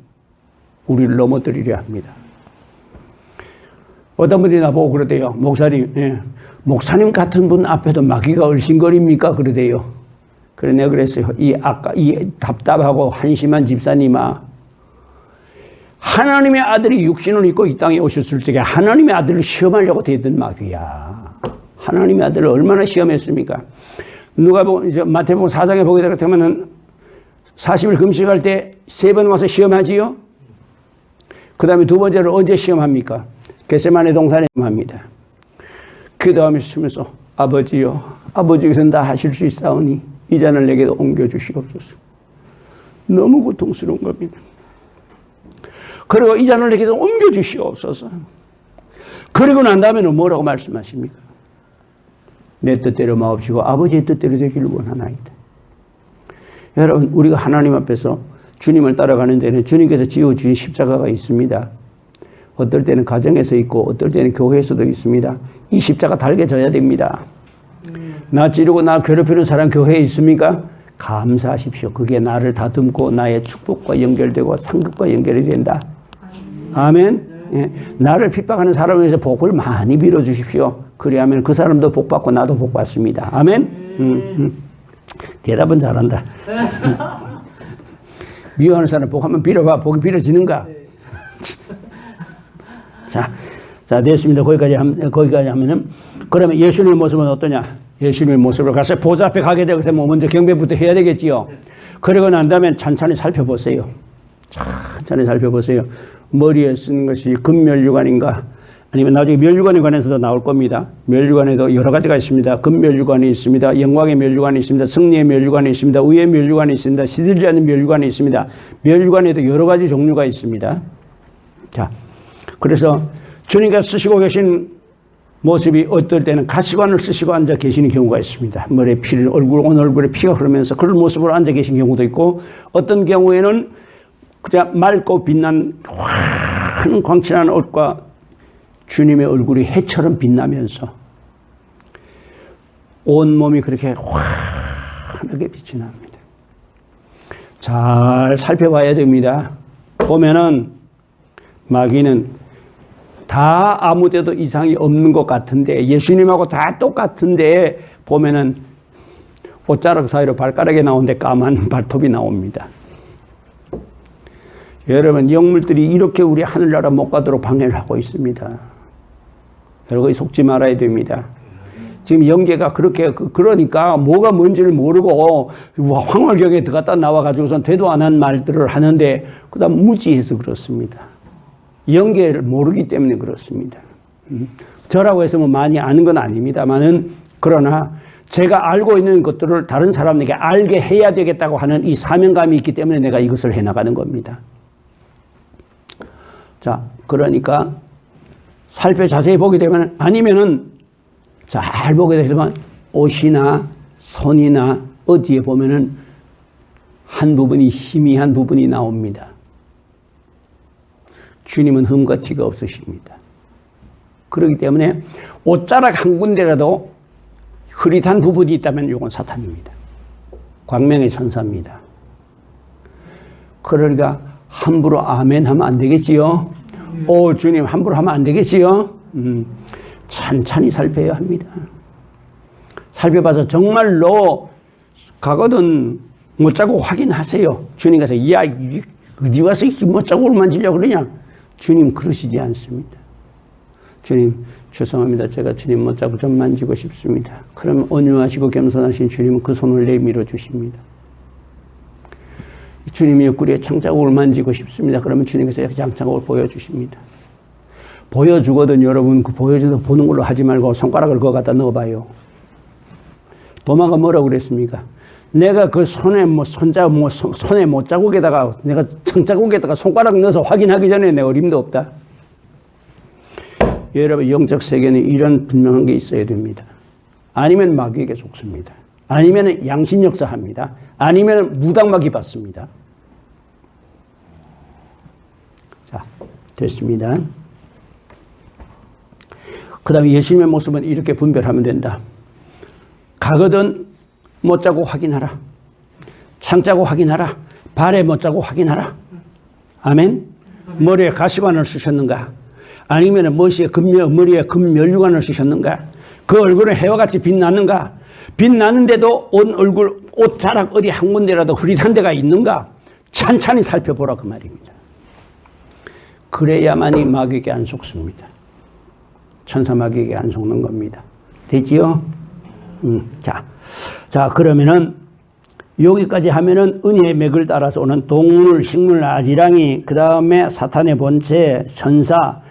우리를 넘어뜨리려 합니다. 어떤 분이 나보고 그러대요. 목사님, 목사님 같은 분 앞에도 마귀가 얼씬거립니까? 그러대요. 그래 내가 그랬어요. 이 답답하고 한심한 집사님아, 하나님의 아들이 육신을 입고 이 땅에 오셨을 적에 하나님의 아들을 시험하려고 대던 마귀야. 하나님의 아들을 얼마나 시험했습니까? 마태복음 4장에 보게 되면 40일 금식할 때 3번 와서 시험하지요. 그 다음에 두 번째로 언제 시험합니까? 겟세마네 동산에 시험합니다. 기도하면서 쓰면서 아버지요, 아버지께서는 다 하실 수 있사오니 이 잔을 내게도 옮겨주시옵소서. 너무 고통스러운 겁니다. 그리고 이 잔을 내게도 옮겨주시옵소서. 그리고 난 다음에는 뭐라고 말씀하십니까? 내 뜻대로 마옵시고 아버지의 뜻대로 되기를 원하나이다. 여러분, 우리가 하나님 앞에서 주님을 따라가는 데는 주님께서 지어주신 십자가가 있습니다. 어떨 때는 가정에서 있고 어떨 때는 교회에서도 있습니다. 이 십자가 달개져야 됩니다. 나 찌르고 나 괴롭히는 사람 교회에 있습니까? 감사하십시오. 그게 나를 다듬고 나의 축복과 연결되고 상급과 연결이 된다. 아멘. 예. 나를 핍박하는 사람을 위해서 복을 많이 빌어주십시오. 그래야면 그 사람도 복받고 나도 복받습니다. 아멘. 대답은 잘한다. 미워하는 사람 복 한번 빌어봐. 복이 빌어지는가? 자, 됐습니다. 거기까지 하면은, 그러면 예수님의 모습은 어떠냐? 예수님의 모습을 가서 보좌 앞에 가게 되고 먼저 경배부터 해야 되겠지요. 그러고 난 다음에 천천히 살펴보세요. 천천히 살펴보세요. 머리에 쓴 것이 금면류관인가? 아니면 나중에 면류관에 관해서도 나올 겁니다. 면류관에도 여러 가지가 있습니다. 금면류관이 있습니다. 영광의 면류관이 있습니다. 승리의 면류관이 있습니다. 의의 면류관이 있습니다. 시들지 않는 면류관이 있습니다. 면류관에도 여러 가지 종류가 있습니다. 자, 그래서 주님께서 쓰시고 계신 모습이 어떨 때는 가시관을 쓰시고 앉아 계시는 경우가 있습니다. 머리에 피를, 온 얼굴에 피가 흐르면서 그런 모습으로 앉아 계신 경우도 있고, 어떤 경우에는 그냥 맑고 빛난 환한 광칠한 옷과 주님의 얼굴이 해처럼 빛나면서 온 몸이 그렇게 환하게 빛이 납니다. 잘 살펴봐야 됩니다. 보면은 마귀는 다 아무 데도 이상이 없는 것 같은데, 예수님하고 다 똑같은데 보면은 옷자락 사이로 발가락이 나오는데 까만 발톱이 나옵니다. 여러분, 영물들이 이렇게 우리 하늘나라 못 가도록 방해를 하고 있습니다. 여러분, 속지 말아야 됩니다. 지금 영계가 그러니까 뭐가 뭔지를 모르고 황홀경에 들어갔다 나와가지고선 되도 안 한 말들을 하는데, 그 다음 무지해서 그렇습니다. 영계를 모르기 때문에 그렇습니다. 저라고 해서 뭐 많이 아는 건 아닙니다만은, 그러나 제가 알고 있는 것들을 다른 사람에게 알게 해야 되겠다고 하는 이 사명감이 있기 때문에 내가 이것을 해나가는 겁니다. 자, 그러니까 자세히 보게 되면, 아니면은 잘 보게 되면 옷이나 손이나 어디에 보면은 한 부분이 희미한 부분이 나옵니다. 주님은 흠과 티가 없으십니다. 그렇기 때문에 옷자락 한 군데라도 흐릿한 부분이 있다면 이건 사탄입니다. 광명의 천사입니다. 그러니까 함부로 아멘 하면 안 되겠지요. 오, 주님, 함부로 하면 안 되겠지요. 찬찬히 살펴야 합니다. 살펴봐서 정말로 가거든 못 자고 확인하세요. 주님께서 야, 어디 와서 못 자고 만지려고 그러냐? 주님 그러시지 않습니다. 주님, 죄송합니다. 제가 주님 못 자고 좀 만지고 싶습니다. 그럼 온유하시고 겸손하신 주님은 그 손을 내밀어 주십니다. 주님이 옆구리에 창자국을 만지고 싶습니다. 그러면 주님께서 창자국을 보여주십니다. 보여주거든. 여러분, 그 보여줘도 보는 걸로 하지 말고 손가락을 그거 갖다 넣어봐요. 도마가 뭐라고 그랬습니까? 내가 그 손에 손에 못자국에다가 내가 창자국에다가 손가락 넣어서 확인하기 전에 내 어림도 없다. 여러분 영적 세계는 이런 분명한 게 있어야 됩니다. 아니면 마귀에게 속습니다. 아니면 양심 역사합니다. 아니면 무당마귀 받습니다. 자, 됐습니다. 그 다음에 예수님의 모습은 이렇게 분별하면 된다. 가거든 못 자고 확인하라. 창 자고 확인하라. 발에 못 자고 확인하라. 아멘. 머리에 가시관을 쓰셨는가? 아니면 머리에 금면류관을 쓰셨는가? 그 얼굴은 해와 같이 빛나는가? 빛나는데도 온 얼굴 옷자락 어디 한 군데라도 흐릿한 데가 있는가? 찬찬히 살펴보라 그 말입니다. 그래야만이 마귀에게 안 속습니다. 천사 마귀에게 안 속는 겁니다. 되지요? 자 그러면은 여기까지 하면은 은혜의 맥을 따라서 오는 동물, 식물, 아지랑이, 그 다음에 사탄의 본체, 천사,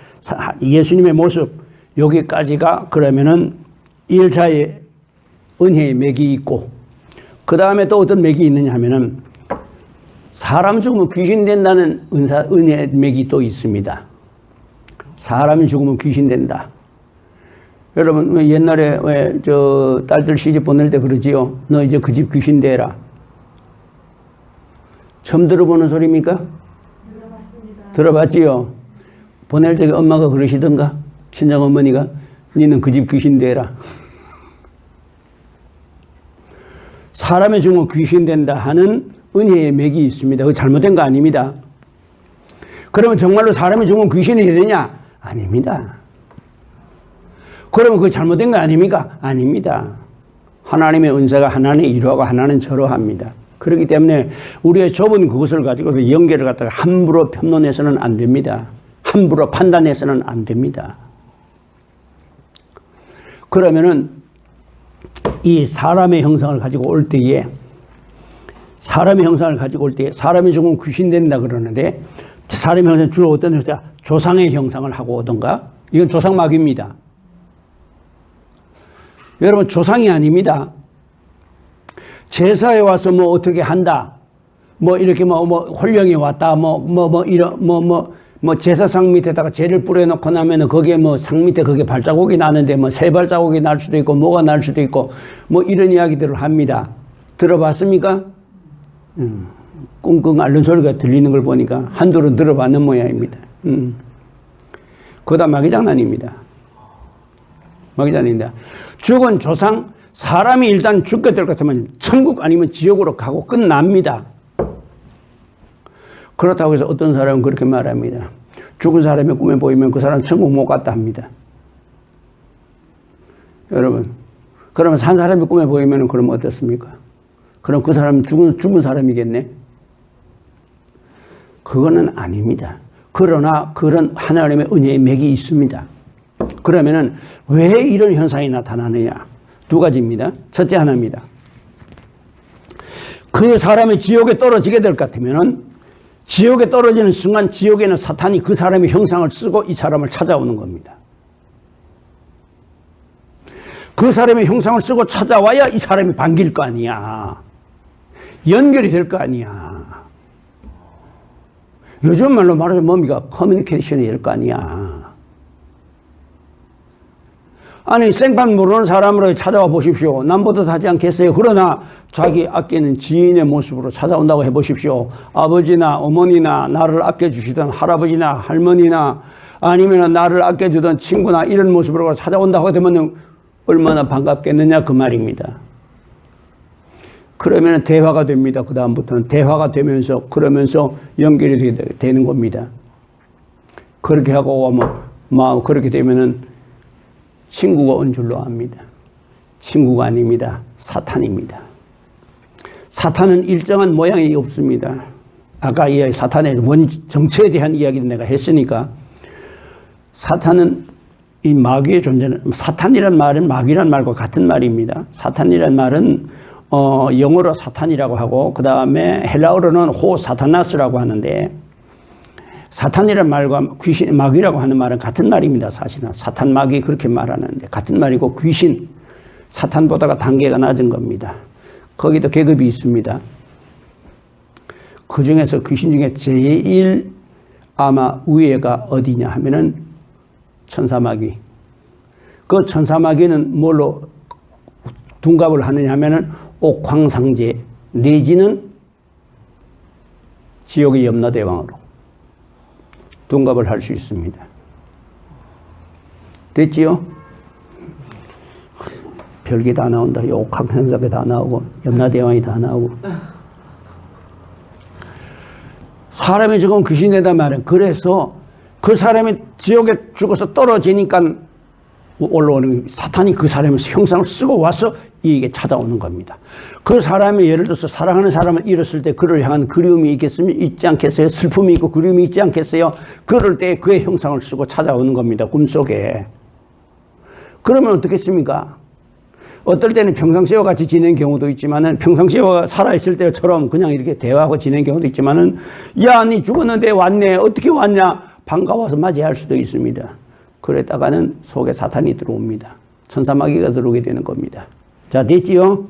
예수님의 모습, 여기까지가 그러면은 1차의 은혜의 맥이 있고, 그 다음에 또 어떤 맥이 있느냐 하면은 사람 죽으면 귀신 된다는 은혜의 맥이 또 있습니다. 사람이 죽으면 귀신 된다. 여러분 옛날에 왜 저 딸들 시집 보낼 때 그러지요. 너 이제 그 집 귀신 되라. 처음 들어보는 소리입니까? 들어봤습니다. 들어봤지요. 보낼 때 엄마가 그러시던가 친정 어머니가 너는 그 집 귀신 되라. 사람의 죽으면 귀신 된다 하는 은혜의 맥이 있습니다. 그거 잘못된 거 아닙니다. 그러면 정말로 사람이 죽으면 귀신이 되느냐? 아닙니다. 그러면 그거 잘못된 거 아닙니까? 아닙니다. 하나님의 은사가 하나는 이러하고 하나는 저러합니다. 그렇기 때문에 우리의 좁은 그것을 가지고서 연계를 갖다가 함부로 편론해서는 안 됩니다. 함부로 판단해서는 안 됩니다. 그러면은 이 사람의 형상을 가지고 올 때에 사람의 죽으면 귀신 된다 그러는데 사람의 형상은 주로 어떤 형상? 조상의 형상을 하고 오던가? 이건 조상마귀입니다. 여러분 조상이 아닙니다. 제사에 와서 뭐 어떻게 한다. 뭐 이렇게 뭐 홀령이 왔다. 제사상 밑에다가 재를 뿌려놓고 나면은 거기에 뭐 상 밑에 그게 발자국이 나는데 뭐 새 발자국이 날 수도 있고 뭐가 날 수도 있고 뭐 이런 이야기들을 합니다. 들어봤습니까? 끙끙 앓는 소리가 들리는 걸 보니까 한둘은 들어봤는 모양입니다. 그거 다 마귀 장난입니다. 마귀 장난입니다. 죽은 조상, 사람이 일단 죽게 될 것 같으면 천국 아니면 지옥으로 가고 끝납니다. 그렇다고 해서 어떤 사람은 그렇게 말합니다. 죽은 사람의 꿈에 보이면 그 사람 천국 못 갔다 합니다. 여러분, 그러면 산 사람의 꿈에 보이면 그러면 어떻습니까? 그럼 그 사람은 죽은 사람이겠네? 그거는 아닙니다. 그러나 그런 하나님의 은혜의 맥이 있습니다. 그러면은 왜 이런 현상이 나타나느냐? 두 가지입니다. 첫째 하나입니다. 그 사람이 지옥에 떨어지게 될 것 같으면은 지옥에 떨어지는 순간 지옥에는 사탄이 그 사람의 형상을 쓰고 이 사람을 찾아오는 겁니다. 그 사람의 형상을 쓰고 찾아와야 이 사람이 반길 거 아니야. 연결이 될 거 아니야. 요즘 말로 말해서 뭡니까? 커뮤니케이션이 될 거 아니야. 아니 생판 모르는 사람으로 찾아와 보십시오. 남보다 하지 않겠어요? 그러나 자기 아끼는 지인의 모습으로 찾아온다고 해보십시오. 아버지나 어머니나 나를 아껴주시던 할아버지나 할머니나 아니면 나를 아껴주던 친구나 이런 모습으로 찾아온다고 하면 얼마나 반갑겠느냐 그 말입니다. 그러면 대화가 됩니다. 그 다음부터는 대화가 되면서 그러면서 연결이 되는 겁니다. 그렇게 하고 그렇게 되면은 친구가 온 줄로 압니다. 친구가 아닙니다. 사탄입니다. 사탄은 일정한 모양이 없습니다. 아까 이 사탄의 정체에 대한 이야기를 내가 했으니까 사탄은 이 마귀의 존재는 사탄이란 말은 마귀란 말과 같은 말입니다. 사탄이란 말은 영어로 사탄이라고 하고 그 다음에 헬라어로는 호사타나스라고 하는데 사탄이란 말과 귀신, 마귀라고 하는 말은 같은 말입니다. 사실은 사탄, 마귀 그렇게 말하는데 같은 말이고 귀신, 사탄보다가 단계가 낮은 겁니다. 거기도 계급이 있습니다. 그 중에서 귀신 중에 제일 아마 위에가 어디냐 하면은 천사마귀. 그 천사마귀는 뭘로 둔갑을 하느냐 하면은 옥황상제 내지는 지옥의 염라대왕으로 둔갑을 할 수 있습니다. 됐지요? 별게 다 나온다. 옥황상제가 다 나오고 염라대왕이 다 나오고. 사람이 죽으면 귀신이 된단 말이에요. 그래서 그 사람이 지옥에 죽어서 떨어지니까 올라오는 사탄이 그 사람의 형상을 쓰고 와서 이게 찾아오는 겁니다. 그 사람이 예를 들어서 사랑하는 사람을 잃었을 때 그를 향한 그리움이 있지 않겠어요? 슬픔이 있고 그리움이 있지 않겠어요? 그럴 때 그의 형상을 쓰고 찾아오는 겁니다. 꿈속에. 그러면 어떻겠습니까? 어떨 때는 평상시와 같이 지낸 경우도 있지만은 평상시와 살아있을 때처럼 그냥 이렇게 대화하고 지낸 경우도 있지만은 야, 니 죽었는데 왔네. 어떻게 왔냐? 반가워서 맞이할 수도 있습니다. 그랬다가는 속에 사탄이 들어옵니다. 천사마귀가 들어오게 되는 겁니다. 자, 됐지요?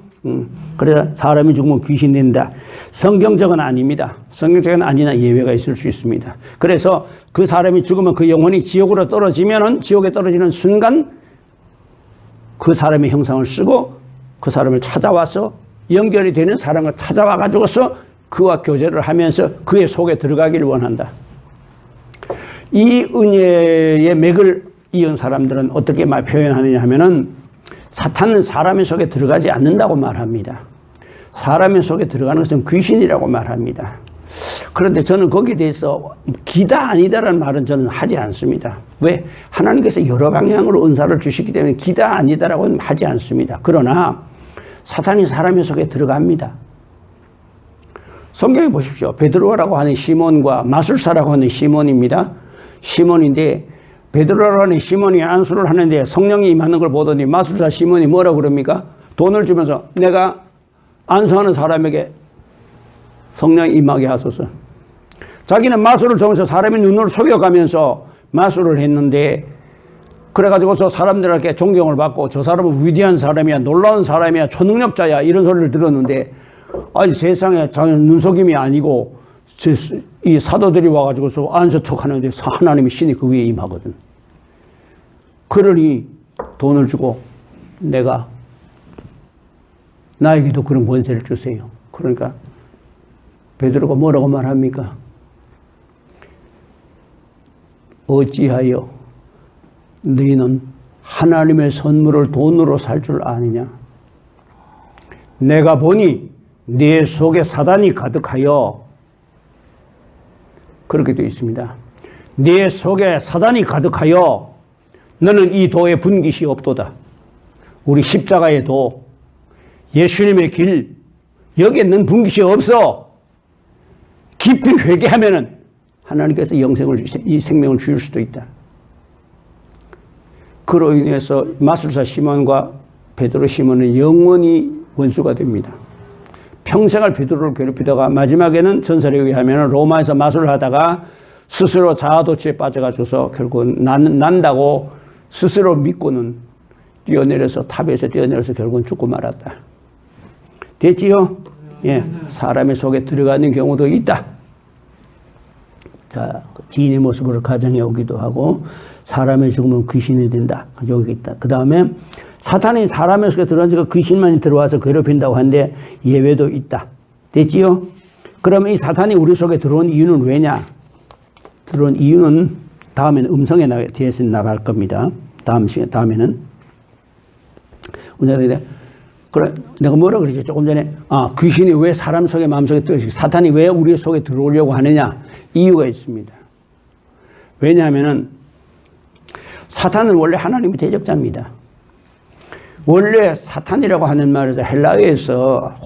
그래서 사람이 죽으면 귀신 된다. 성경적은 아닙니다. 성경적은 아니나 예외가 있을 수 있습니다. 그래서 그 사람이 죽으면 그 영혼이 지옥으로 떨어지면은 지옥에 떨어지는 순간 그 사람의 형상을 쓰고 그 사람을 찾아와서 연결이 되는 사람을 찾아와 가지고서 그와 교제를 하면서 그의 속에 들어가기를 원한다. 이 은혜의 맥을 이은 사람들은 어떻게 표현하느냐 하면은 사탄은 사람의 속에 들어가지 않는다고 말합니다. 사람의 속에 들어가는 것은 귀신이라고 말합니다. 그런데 저는 거기에 대해서 기다 아니다라는 말은 저는 하지 않습니다. 왜? 하나님께서 여러 방향으로 은사를 주시기 때문에 기다 아니다라고는 하지 않습니다. 그러나 사탄이 사람의 속에 들어갑니다. 성경에 보십시오. 베드로라고 하는 시몬과 마술사라고 하는 시몬입니다. 시몬인데 베드로라고 하는 시몬이 안수를 하는데 성령이 임하는 걸 보더니 마술사 시몬이 뭐라고 그럽니까? 돈을 주면서 내가 안수하는 사람에게 성령이 임하게 하소서. 자기는 마술을 통해서 사람의 눈을 속여가면서 마술을 했는데 그래가지고서 사람들에게 존경을 받고 저 사람은 위대한 사람이야, 놀라운 사람이야, 초능력자야 이런 소리를 들었는데 아니 세상에 자기는 눈속임이 아니고 이 사도들이 와가지고서 안수턱 하는데 하나님의 신이 그 위에 임하거든. 그러니 돈을 주고 내가 나에게도 그런 권세를 주세요. 그러니까 베드로가 뭐라고 말합니까? 어찌하여 너희는 하나님의 선물을 돈으로 살 줄 아느냐? 내가 보니 네 속에 사단이 가득하여 그렇게 되어 있습니다. 네 속에 사단이 가득하여 너는 이 도에 분깃이 없도다. 우리 십자가의 도, 예수님의 길, 여기에 넌 분깃이 없어. 깊이 회개하면은 하나님께서 이 생명을 주실 수도 있다. 그로 인해서 마술사 시몬과 베드로 시몬은 영원히 원수가 됩니다. 평생을 베드로를 괴롭히다가 마지막에는 전설에 의하면 로마에서 마술을 하다가 스스로 자아도취에 빠져가지고서 결국은 난다고 스스로 믿고는 뛰어내려서 탑에서 뛰어내려서 결국은 죽고 말았다. 됐지요? 예, 사람의 속에 들어가는 경우도 있다. 자, 지인의 모습으로 가정에 오기도 하고 사람의 죽으면 귀신이 된다. 여기 있다. 그 다음에 사탄이 사람의 속에 들어가서 귀신만이 들어와서 괴롭힌다고 하는데 예외도 있다. 됐지요? 그러면 이 사탄이 우리 속에 들어온 이유는 왜냐? 들어온 이유는 다음에는 음성에 대해서 나갈 겁니다. 다음에는. 그래, 내가 뭐라 그랬지? 조금 전에. 귀신이 왜 사람 속에 마음속에 들어오지? 사탄이 왜 우리 속에 들어오려고 하느냐? 이유가 있습니다. 왜냐하면은 사탄은 원래 하나님의 대적자입니다. 원래 사탄이라고 하는 말에서 헬라어에서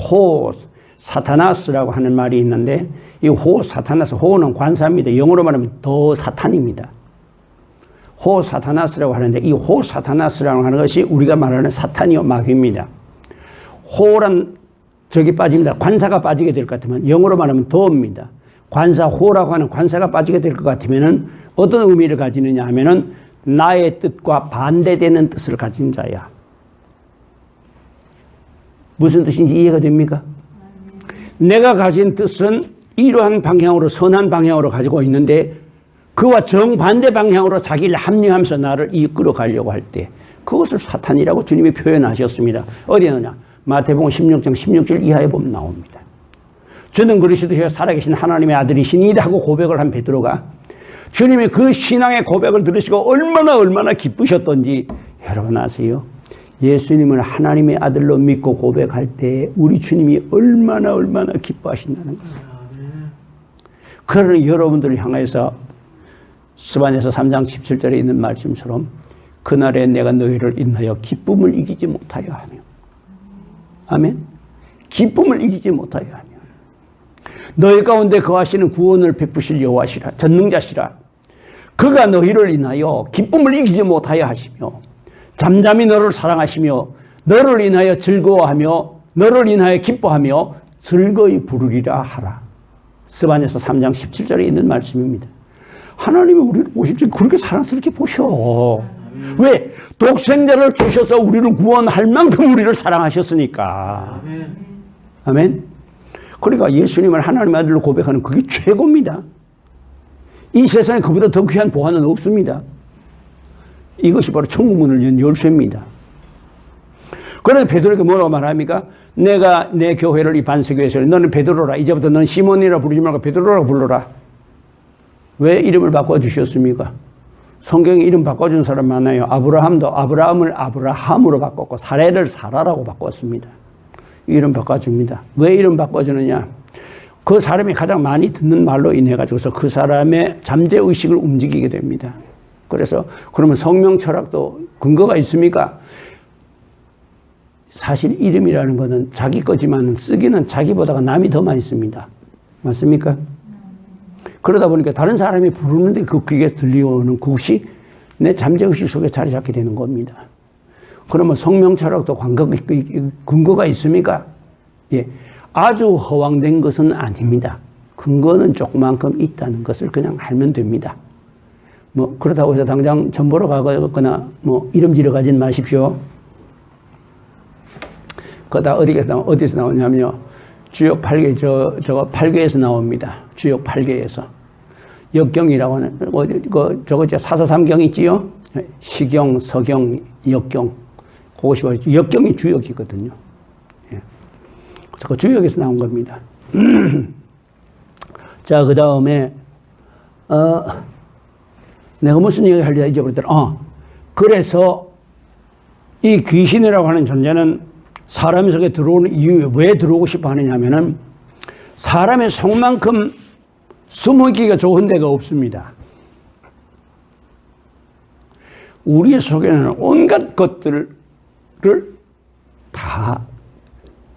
사타나스라고 하는 말이 있는데 이 사타나스, 호는 관사입니다. 영어로 말하면 더 사탄입니다. 사타나스라고 하는데 이 사타나스라고 하는 것이 우리가 말하는 사탄이요 마귀입니다. 호란 저기 빠집니다. 관사가 빠지게 될 것 같으면 영어로 말하면 더입니다. 관사호라고 하는 관사가 빠지게 될 것 같으면은 어떤 의미를 가지느냐 하면은 나의 뜻과 반대되는 뜻을 가진 자야. 무슨 뜻인지 이해가 됩니까? 내가 가진 뜻은 이러한 방향으로 선한 방향으로 가지고 있는데 그와 정반대 방향으로 자기를 합리하면서 나를 이끌어 가려고 할 때 그것을 사탄이라고 주님이 표현하셨습니다. 어디에 나오냐? 마태복음 16장 16절 이하에 보면 나옵니다. 저는 그리스도시가 살아계신 하나님의 아들이시니이다 하고 고백을 한 베드로가 주님이 그 신앙의 고백을 들으시고 얼마나 기쁘셨던지 여러분 아세요? 예수님을 하나님의 아들로 믿고 고백할 때 우리 주님이 얼마나 기뻐하신다는 것을. 그러니 여러분들을 향해서 스바냐서 3장 17절에 있는 말씀처럼 그날에 내가 너희를 인하여 기쁨을 이기지 못하여 하며, 아멘. 기쁨을 이기지 못하여 하며 너희 가운데 거하시는 구원을 베푸실 여호와시라 전능자시라 그가 너희를 인하여 기쁨을 이기지 못하여 하시며 잠잠히 너를 사랑하시며 너를 인하여 즐거워하며 너를 인하여 기뻐하며 즐거이 부르리라 하라. 스바냐서 3장 17절에 있는 말씀입니다. 하나님이 우리를 보실 때 그렇게 사랑스럽게 보셔. 왜? 독생자를 주셔서 우리를 구원할 만큼 우리를 사랑하셨으니까. 아멘. 그러니까 예수님을 하나님의 아들로 고백하는 그게 최고입니다. 이 세상에 그보다 더 귀한 보화는 없습니다. 이것이 바로 천국 문을 연 열쇠입니다. 그래서 베드로에게 뭐라고 말합니까? 내가 내 교회를 이 반석교회에서 너는 베드로라. 이제부터 너는 시몬이라 부르지 말고 베드로라고 불러라. 왜 이름을 바꿔주셨습니까? 성경에 이름 바꿔준 사람 많아요. 아브라함도 아브라함을 아브라함으로 바꿨고 사례를 사라라고 바꿨습니다. 이름 바꿔줍니다. 왜 이름 바꿔주느냐? 그 사람이 가장 많이 듣는 말로 인해 가지고서 그 사람의 잠재의식을 움직이게 됩니다. 그래서 그러면 성명 철학도 근거가 있습니까? 사실 이름이라는 것은 자기 거지만 쓰기는 자기보다가 남이 더 많이 씁니다. 맞습니까? 그러다 보니까 다른 사람이 부르는데 그 귀에 들려오는 그것이 내 잠재의식 속에 자리 잡게 되는 겁니다. 그러면 성명 철학도 근거가 있습니까? 예. 아주 허황된 것은 아닙니다. 근거는 조그만큼 있다는 것을 그냥 알면 됩니다. 뭐 그렇다고 해서 당장 전 보러 가거나 뭐 이름 지러 가진 마십시오. 그다 어디서 나오냐면요. 주역 8개 저거 8개에서 나옵니다. 주역 8개에서 역경이라고 하는 저거 사사삼경 있지요. 시경, 서경, 역경. 그것이 바로 역경이 주역이거든요. 예. 그래서 그 주역에서 나온 겁니다. 자, 그 다음에 내가 무슨 얘기 하려다 잊어버렸더라. 그래서 이 귀신이라고 하는 존재는 사람 속에 들어오는 이유에 왜 들어오고 싶어 하느냐면은 사람의 속만큼 숨어있기가 좋은 데가 없습니다. 우리 속에는 온갖 것들을 다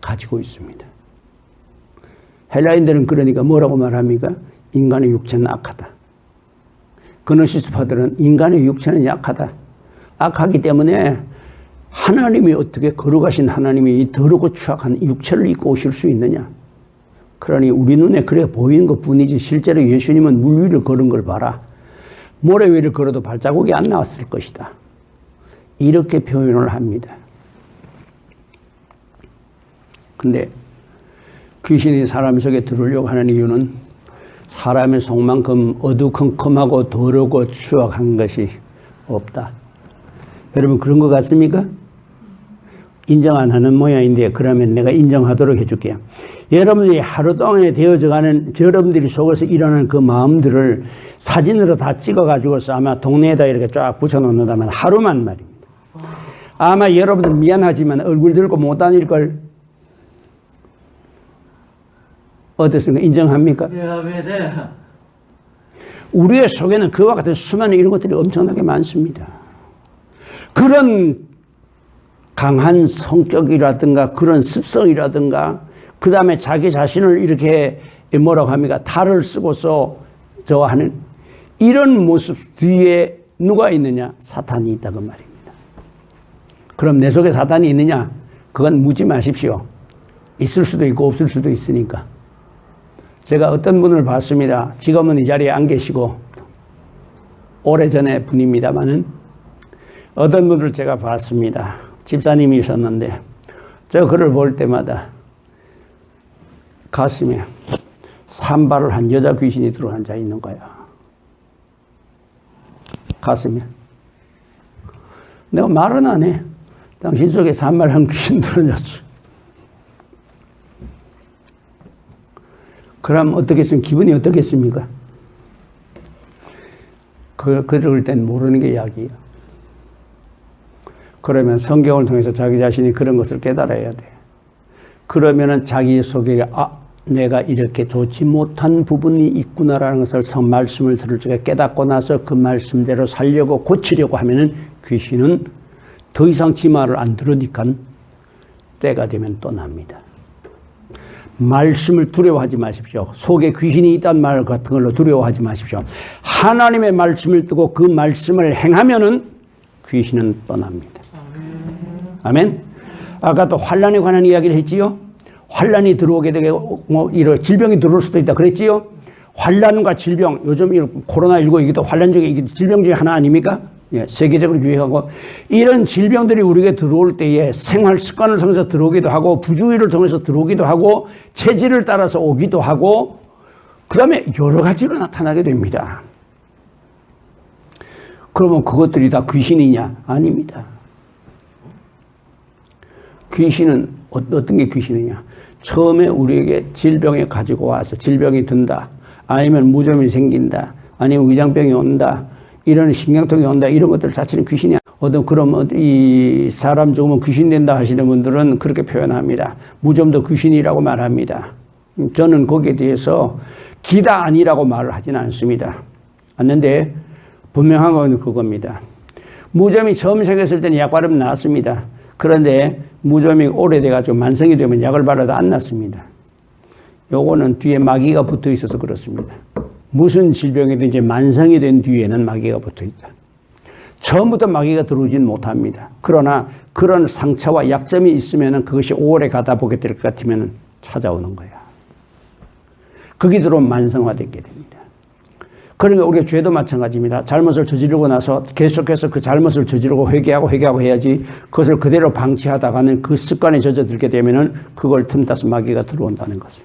가지고 있습니다. 헬라인들은 그러니까 뭐라고 말합니까? 인간의 육체는 악하다. 그노시스파들은 인간의 육체는 약하다. 악하기 때문에 하나님이 어떻게 거룩하신 하나님이 이 더럽고 추악한 육체를 입고 오실 수 있느냐? 그러니 우리 눈에 그래 보이는 것 뿐이지 실제로 예수님은 물 위를 걸은 걸 봐라. 모래 위를 걸어도 발자국이 안 나왔을 것이다. 이렇게 표현을 합니다. 근데 귀신이 사람 속에 들어오려고 하는 이유는 사람의 속만큼 어두컴컴하고 더럽고 추악한 것이 없다. 여러분 그런 것 같습니까? 인정 안 하는 모양인데 그러면 내가 인정하도록 해줄게요. 여러분들이 하루 동안에 되어져가는 여러분들이 속에서 일어나는 그 마음들을 사진으로 다 찍어가지고서 아마 동네에다 이렇게 쫙 붙여놓는다면 하루만 말입니다. 아마 여러분들 미안하지만 얼굴 들고 못 다닐걸. 어떻습니까? 인정합니까? 네. 우리의 속에는 그와 같은 수많은 이런 것들이 엄청나게 많습니다. 그런 강한 성격이라든가 그런 습성이라든가 그 다음에 자기 자신을 이렇게 뭐라고 합니까? 탈을 쓰고서 저 하는 이런 모습 뒤에 누가 있느냐? 사탄이 있다고 말입니다. 그럼 내 속에 사탄이 있느냐? 그건 묻지 마십시오. 있을 수도 있고 없을 수도 있으니까. 제가 어떤 분을 봤습니다. 지금은 이 자리에 안 계시고 오래전의 분입니다마는 어떤 분을 제가 봤습니다. 집사님이셨는데 제가 그를 볼 때마다 가슴에 산발을 한 여자 귀신이 들어앉아 있는 거야. 가슴에. 내가 말은 안 해. 당신 속에서 한 말 한 귀신 들어졌어. 그럼 어떻겠습니까? 기분이 어떻겠습니까? 그럴 땐 모르는 게 약이에요. 그러면 성경을 통해서 자기 자신이 그런 것을 깨달아야 돼. 그러면은 자기 속에 내가 이렇게 좋지 못한 부분이 있구나라는 것을 말씀을 들을 적에 깨닫고 나서 그 말씀대로 살려고 고치려고 하면은 귀신은 더 이상 지 말을 안 들으니까 때가 되면 떠납니다. 말씀을 두려워하지 마십시오. 속에 귀신이 있다는 말 같은 걸로 두려워하지 마십시오. 하나님의 말씀을 뜨고 그 말씀을 행하면은 귀신은 떠납니다. 아멘. 아까 또 환란에 관한 이야기를 했지요. 환란이 들어오게 되고 이런 질병이 들어올 수도 있다 그랬지요. 환란과 질병, 요즘 코로나19 이게 또 환란 중에 이게 질병 중에 하나 아닙니까? 예, 세계적으로 유행하고 이런 질병들이 우리에게 들어올 때에 생활 습관을 통해서 들어오기도 하고 부주의를 통해서 들어오기도 하고 체질을 따라서 오기도 하고 그 다음에 여러 가지로 나타나게 됩니다. 그러면 그것들이 다 귀신이냐? 아닙니다. 귀신은 어떤 게 귀신이냐? 처음에 우리에게 질병이 가지고 와서 질병이 든다. 아니면 무좀이 생긴다. 아니면 위장병이 온다. 이런 신경통이 온다. 이런 것들 자체는 귀신이야. 그럼 이 사람 죽으면 귀신 된다 하시는 분들은 그렇게 표현합니다. 무좀도 귀신이라고 말합니다. 저는 거기에 대해서 기다 아니라고 말을 하진 않습니다. 않는데 분명한 건 그겁니다. 무좀이 처음 생겼을 때는 약 바르면 나았습니다. 그런데 무좀이 오래돼가지고 만성이 되면 약을 바라도 안 낫습니다. 요거는 뒤에 마귀가 붙어 있어서 그렇습니다. 무슨 질병이든지 만성이 된 뒤에는 마귀가 붙어 있다. 처음부터 마귀가 들어오진 못합니다. 그러나 그런 상처와 약점이 있으면 그것이 오래 가다 보게 될 것 같으면 찾아오는 거야. 거기 들어오면 만성화되게 됩니다. 그러니까 우리가 죄도 마찬가지입니다. 잘못을 저지르고 나서 계속해서 그 잘못을 저지르고 회개하고 해야지 그것을 그대로 방치하다가는 그 습관에 젖어들게 되면은 그걸 틈타서 마귀가 들어온다는 것을.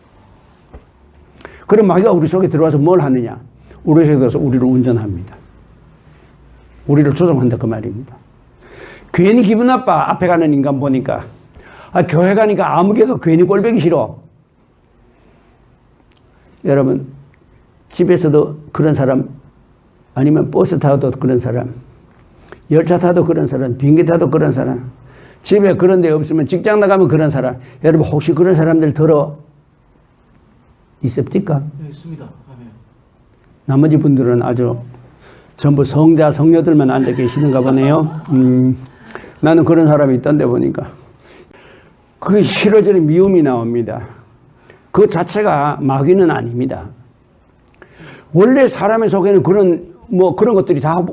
그럼 마귀가 우리 속에 들어와서 뭘 하느냐? 우리 속에 들어와서 우리를 운전합니다. 우리를 조종한다 그 말입니다. 괜히 기분 나빠. 앞에 가는 인간 보니까. 교회 가니까 아무개도 괜히 꼴보기 싫어. 여러분 집에서도 그런 사람, 아니면 버스 타도 그런 사람, 열차 타도 그런 사람, 비행기 타도 그런 사람, 집에 그런 데 없으면 직장 나가면 그런 사람. 여러분 혹시 그런 사람들 들어 있습니까? 네, 있습니다. 아멘. 나머지 분들은 아주 전부 성자, 성녀들만 앉아 계시는가 보네요. 나는 그런 사람이 있던데 보니까. 그 싫어지는 미움이 나옵니다. 그 자체가 마귀는 아닙니다. 원래 사람의 속에는 그런 것들이 다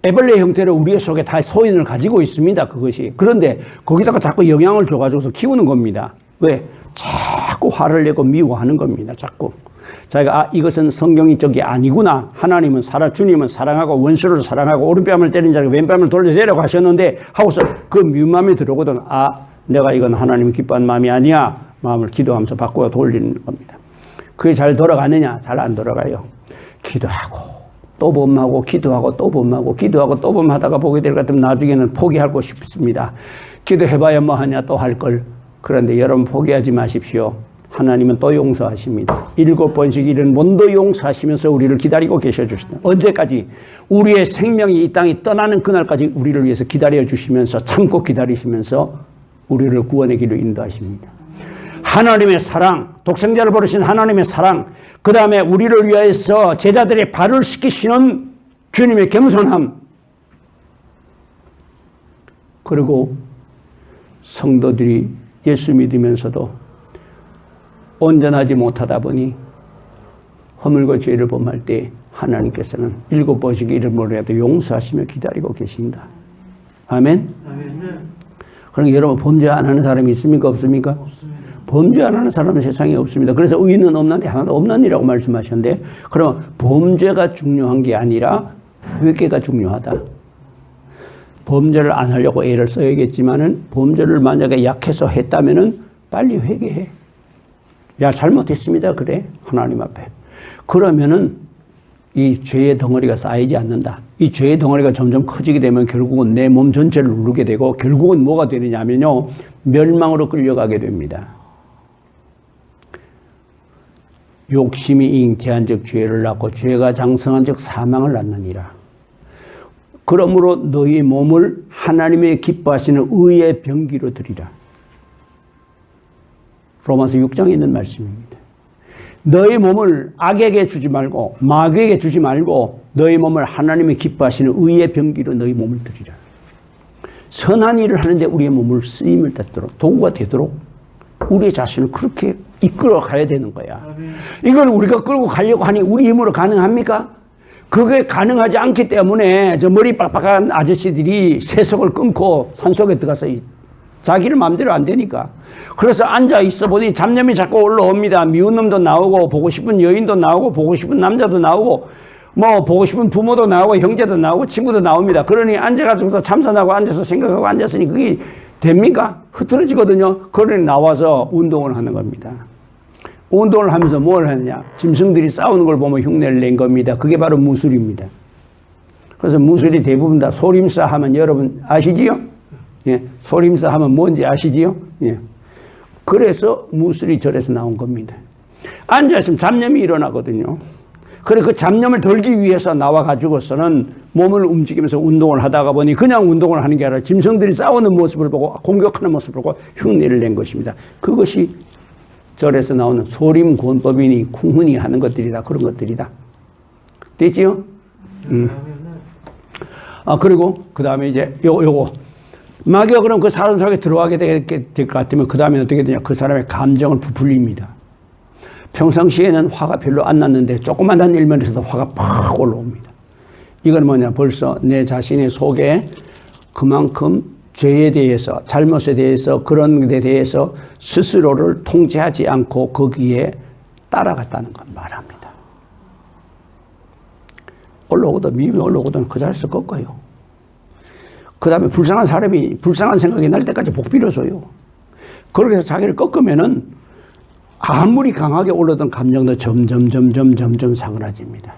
애벌레 형태로 우리 속에 다 소인을 가지고 있습니다. 그것이. 그런데 거기다가 자꾸 영향을 줘가지고서 키우는 겁니다. 왜? 자꾸 화를 내고 미워하는 겁니다. 자꾸. 자기가 이것은 성경이 적이 아니구나. 하나님은 주님은 사랑하고 원수를 사랑하고 오른뺨을 때린 자에게 왼뺨을 돌려내라고 하셨는데 하고서 그 미운 마음이 들어오거든. 내가 이건 하나님 기뻐하는 마음이 아니야. 마음을 기도하면서 바꾸어 돌리는 겁니다. 그게 잘 돌아가느냐? 잘 안 돌아가요. 기도하고 또 범하고 기도하고 또 범하고 기도하고 또 범하다가 보게 될 것 같으면 나중에는 포기하고 싶습니다. 기도해봐야 뭐 하냐 또 할 걸. 그런데 여러분 포기하지 마십시오. 하나님은 또 용서하십니다. 7번씩 이런 원도 용서하시면서 우리를 기다리고 계셔주신다. 언제까지? 우리의 생명이 이 땅이 떠나는 그날까지 우리를 위해서 기다려주시면서 참고 기다리시면서 우리를 구원의 길로 인도하십니다. 하나님의 사랑, 독생자를 버리신 하나님의 사랑, 그 다음에 우리를 위해서 제자들의 발을 씻기시는 주님의 겸손함, 그리고 성도들이 예수 믿으면서도 온전하지 못하다 보니 허물고 죄를 범할 때 하나님께서는 7번씩 이름으로라도 용서하시며 기다리고 계신다. 아멘? 아멘. 그러니까 여러분 범죄 안 하는 사람이 있습니까? 없습니까? 없습니다. 범죄 안 하는 사람은 세상에 없습니다. 그래서 의인은 없는데 하나도 없나니라고 말씀하셨는데, 그럼 범죄가 중요한 게 아니라 회개가 중요하다. 범죄를 안 하려고 애를 써야겠지만은 범죄를 만약에 약해서 했다면은 빨리 회개해. 야, 잘못했습니다. 그래. 하나님 앞에. 그러면은 이 죄의 덩어리가 쌓이지 않는다. 이 죄의 덩어리가 점점 커지게 되면 결국은 내 몸 전체를 누르게 되고 결국은 뭐가 되느냐면요. 멸망으로 끌려가게 됩니다. 욕심이 잉태한 즉 죄를 낳고 죄가 장성한 즉 사망을 낳느니라. 그러므로 너희 몸을 하나님의 기뻐하시는 의의 병기로 드리라. 로마서 6장에 있는 말씀입니다. 너희 몸을 악에게 주지 말고 마귀에게 주지 말고 너희 몸을 하나님의 기뻐하시는 의의 병기로 너희 몸을 드리라. 선한 일을 하는데 우리의 몸을 쓰임을 받도록 도구가 되도록 우리 자신을 그렇게 이끌어 가야 되는 거야. 이걸 우리가 끌고 가려고 하니 우리 힘으로 가능합니까? 그게 가능하지 않기 때문에 저 머리 빡빡한 아저씨들이 세속을 끊고 산속에 들어가서 자기를 마음대로 안 되니까. 그래서 앉아 있어 보니 잡념이 자꾸 올라옵니다. 미운 놈도 나오고 보고 싶은 여인도 나오고 보고 싶은 남자도 나오고 뭐 보고 싶은 부모도 나오고 형제도 나오고 친구도 나옵니다. 그러니 앉아가지고서 참선하고 앉아서 생각하고 앉았으니 그게 됩니까? 흐트러지거든요. 그러니 나와서 운동을 하는 겁니다. 운동을 하면서 뭘 하느냐? 짐승들이 싸우는 걸 보면 흉내를 낸 겁니다. 그게 바로 무술입니다. 그래서 무술이 대부분 다 소림사 하면 여러분 아시지요? 예, 소림사 하면 뭔지 아시지요? 예. 그래서 무술이 절에서 나온 겁니다. 앉아있으면 잡념이 일어나거든요. 그래 그 잡념을 덜기 위해서 나와가지고서는 몸을 움직이면서 운동을 하다가 보니 그냥 운동을 하는 게 아니라 짐승들이 싸우는 모습을 보고 공격하는 모습을 보고 흉내를 낸 것입니다. 그것이 절에서 나오는 소림권법이니 궁훈이 하는 것들이다. 그런 것들이다. 됐지요? 그리고 그 다음에 이제 요거 마귀가 그럼 그 사람 속에 들어가게 될 것 같으면 그 다음에 어떻게 되냐? 그 사람의 감정을 부풀립니다. 평상시에는 화가 별로 안 났는데 조그만한 일면에서도 화가 팍 올라옵니다. 이건 뭐냐? 벌써 내 자신의 속에 그만큼 죄에 대해서, 잘못에 대해서, 그런 데 대해서 스스로를 통제하지 않고 거기에 따라갔다는 걸 말합니다. 올라오거든, 미움이 올라오거든 그 자리에서 꺾어요. 그 다음에 불쌍한 사람이 불쌍한 생각이 날 때까지 복 빌어줘요. 그렇게 해서 자기를 꺾으면은 아무리 강하게 올라오던 감정도 점점 사그라집니다.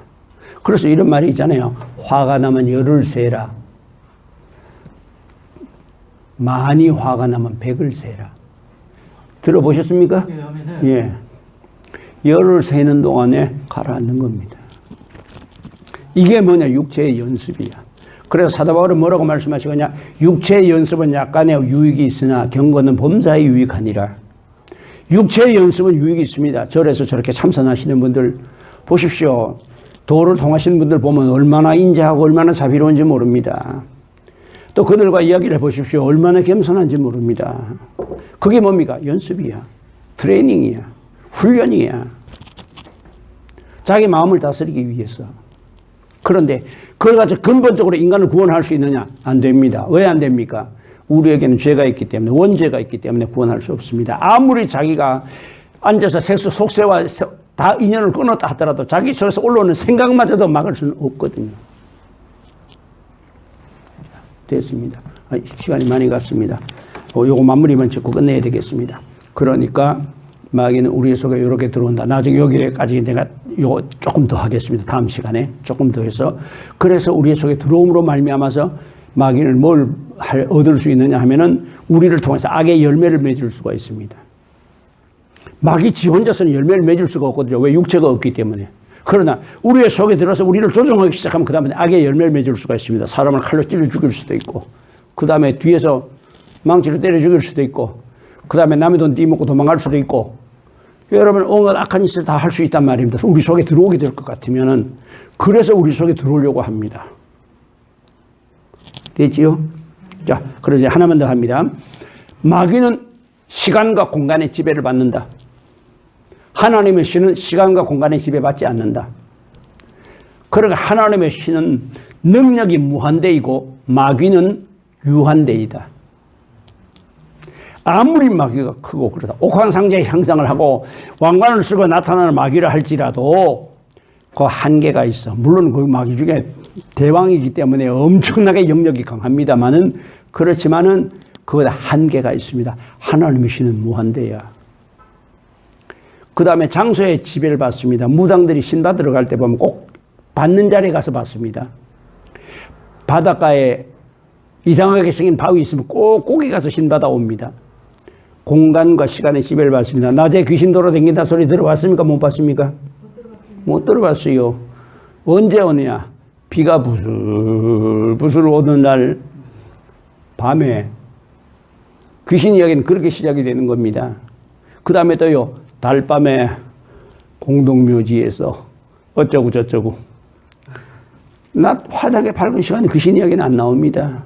그래서 이런 말이 있잖아요. 화가 나면 열을 세라. 많이 화가 나면 백을 세라. 들어보셨습니까? 예. 열을 세는 동안에 가라앉는 겁니다. 이게 뭐냐? 육체의 연습이야. 그래서 사도 바울은 뭐라고 말씀하시거냐? 육체의 연습은 약간의 유익이 있으나 경건은 범사에 유익하니라. 육체의 연습은 유익이 있습니다. 절에서 저렇게 참선하시는 분들 보십시오. 도를 통하시는 분들 보면 얼마나 인자하고 얼마나 자비로운지 모릅니다. 또 그들과 이야기를 해보십시오. 얼마나 겸손한지 모릅니다. 그게 뭡니까? 연습이야. 트레이닝이야. 훈련이야. 자기 마음을 다스리기 위해서. 그런데 그걸 가지고 근본적으로 인간을 구원할 수 있느냐? 안 됩니다. 왜 안 됩니까? 우리에게는 죄가 있기 때문에, 원죄가 있기 때문에 구원할 수 없습니다. 아무리 자기가 앉아서 seksu 속세와 다 인연을 끊었다 하더라도 자기 속에서 올라오는 생각마저도 막을 수는 없거든요. 됐습니다. 시간이 많이 갔습니다. 요거 마무리만 짓고 끝내야 되겠습니다. 그러니까 마귀는 우리 속에 이렇게 들어온다. 나중에 여기까지 내가 요거 조금 더 하겠습니다. 다음 시간에 조금 더 해서. 그래서 우리 속에 들어옴으로 말미암아서 마귀는 뭘 얻을 수 있느냐 하면은 우리를 통해서 악의 열매를 맺을 수가 있습니다. 마귀 지 혼자서는 열매를 맺을 수가 없거든요. 왜? 육체가 없기 때문에. 그러나 우리의 속에 들어서 우리를 조종하기 시작하면 그 다음에 악의 열매를 맺을 수가 있습니다. 사람을 칼로 찔러 죽일 수도 있고, 그 다음에 뒤에서 망치로 때려 죽일 수도 있고, 그 다음에 남의 돈 띠먹고 도망갈 수도 있고, 여러분 온갖 악한 짓을 다 할 수 있단 말입니다. 우리 속에 들어오게 될 것 같으면은 그래서 우리 속에 들어오려고 합니다. 됐지요? 자, 그러지 하나만 더 합니다. 마귀는 시간과 공간의 지배를 받는다. 하나님의 신은 시간과 공간의 지배받지 않는다. 그러니까 하나님의 신은 능력이 무한대이고 마귀는 유한대이다. 아무리 마귀가 크고 그러다 옥황상제의 형상을 하고 왕관을 쓰고 나타나는 마귀를 할지라도 그 한계가 있어. 물론 그 마귀 중에 대왕이기 때문에 엄청나게 영역이 강합니다만은 그렇지만은 그보다 한계가 있습니다. 하나님의 신은 무한대야. 그 다음에 장소에 지배를 받습니다. 무당들이 신받으러 갈 때 보면 꼭 받는 자리에 가서 받습니다. 바닷가에 이상하게 생긴 바위 있으면 꼭 거기 가서 신 받아옵니다. 공간과 시간의 지배를 받습니다. 낮에 귀신 돌아다닌다 소리 들어봤습니까? 못 봤습니까? 못 들어봤어요. 언제 오느냐? 비가 부슬부슬 오는 날 밤에 귀신 이야기는 그렇게 시작이 되는 겁니다. 그 다음에 또요, 달밤에 공동묘지에서 어쩌고 저쩌고. 낮 화려하게 밝은 시간에 귀신 이야기는 안 나옵니다.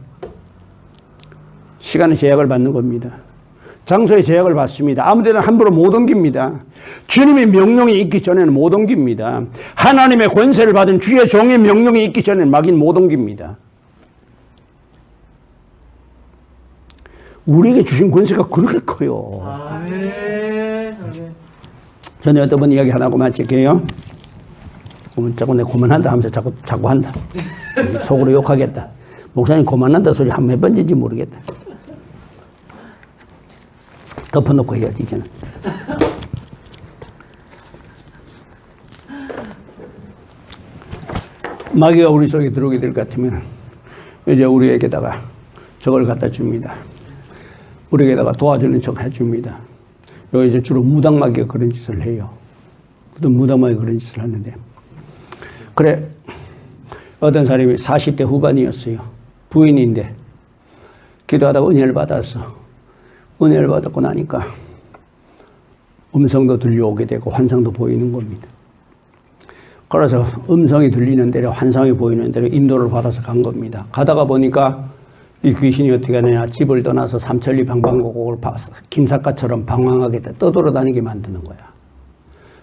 시간의 제약을 받는 겁니다. 장소의 제약을 받습니다. 아무데나 함부로 못 옮깁니다. 주님의 명령이 있기 전에는 못 옮깁니다. 하나님의 권세를 받은 주의 종의 명령이 있기 전에는 막인 못 옮깁니다. 우리에게 주신 권세가 그렇게 커요. 아멘. 전에 어떤 분 이야기 하나 하고 마칠게요. 자꾸 내 고만한다 하면서 자꾸 한다. 속으로 욕하겠다. 목사님 고만한다 소리 한 몇 번인지 모르겠다. 덮어놓고 해야지 이제는. 마귀가 우리 속에 들어오게 될 것 같으면 이제 우리에게다가 저걸 갖다 줍니다. 우리에게다가 도와주는 척 해줍니다. 여기 이제 주로 무당마귀가 그런 짓을 해요. 어떤 무당마귀가 그런 짓을 하는데, 그래, 어떤 사람이 40대 후반이었어요. 부인인데 기도하다가 은혜를 받았어. 은혜를 받았고 나니까 음성도 들려오게 되고 환상도 보이는 겁니다. 그래서 음성이 들리는 대로 환상이 보이는 대로 인도를 받아서 간 겁니다. 가다가 보니까 이 귀신이 어떻게 하느냐, 집을 떠나서 삼천리 방방곡곡을 김삿갓처럼 방황하게 떠돌아다니게 만드는 거야.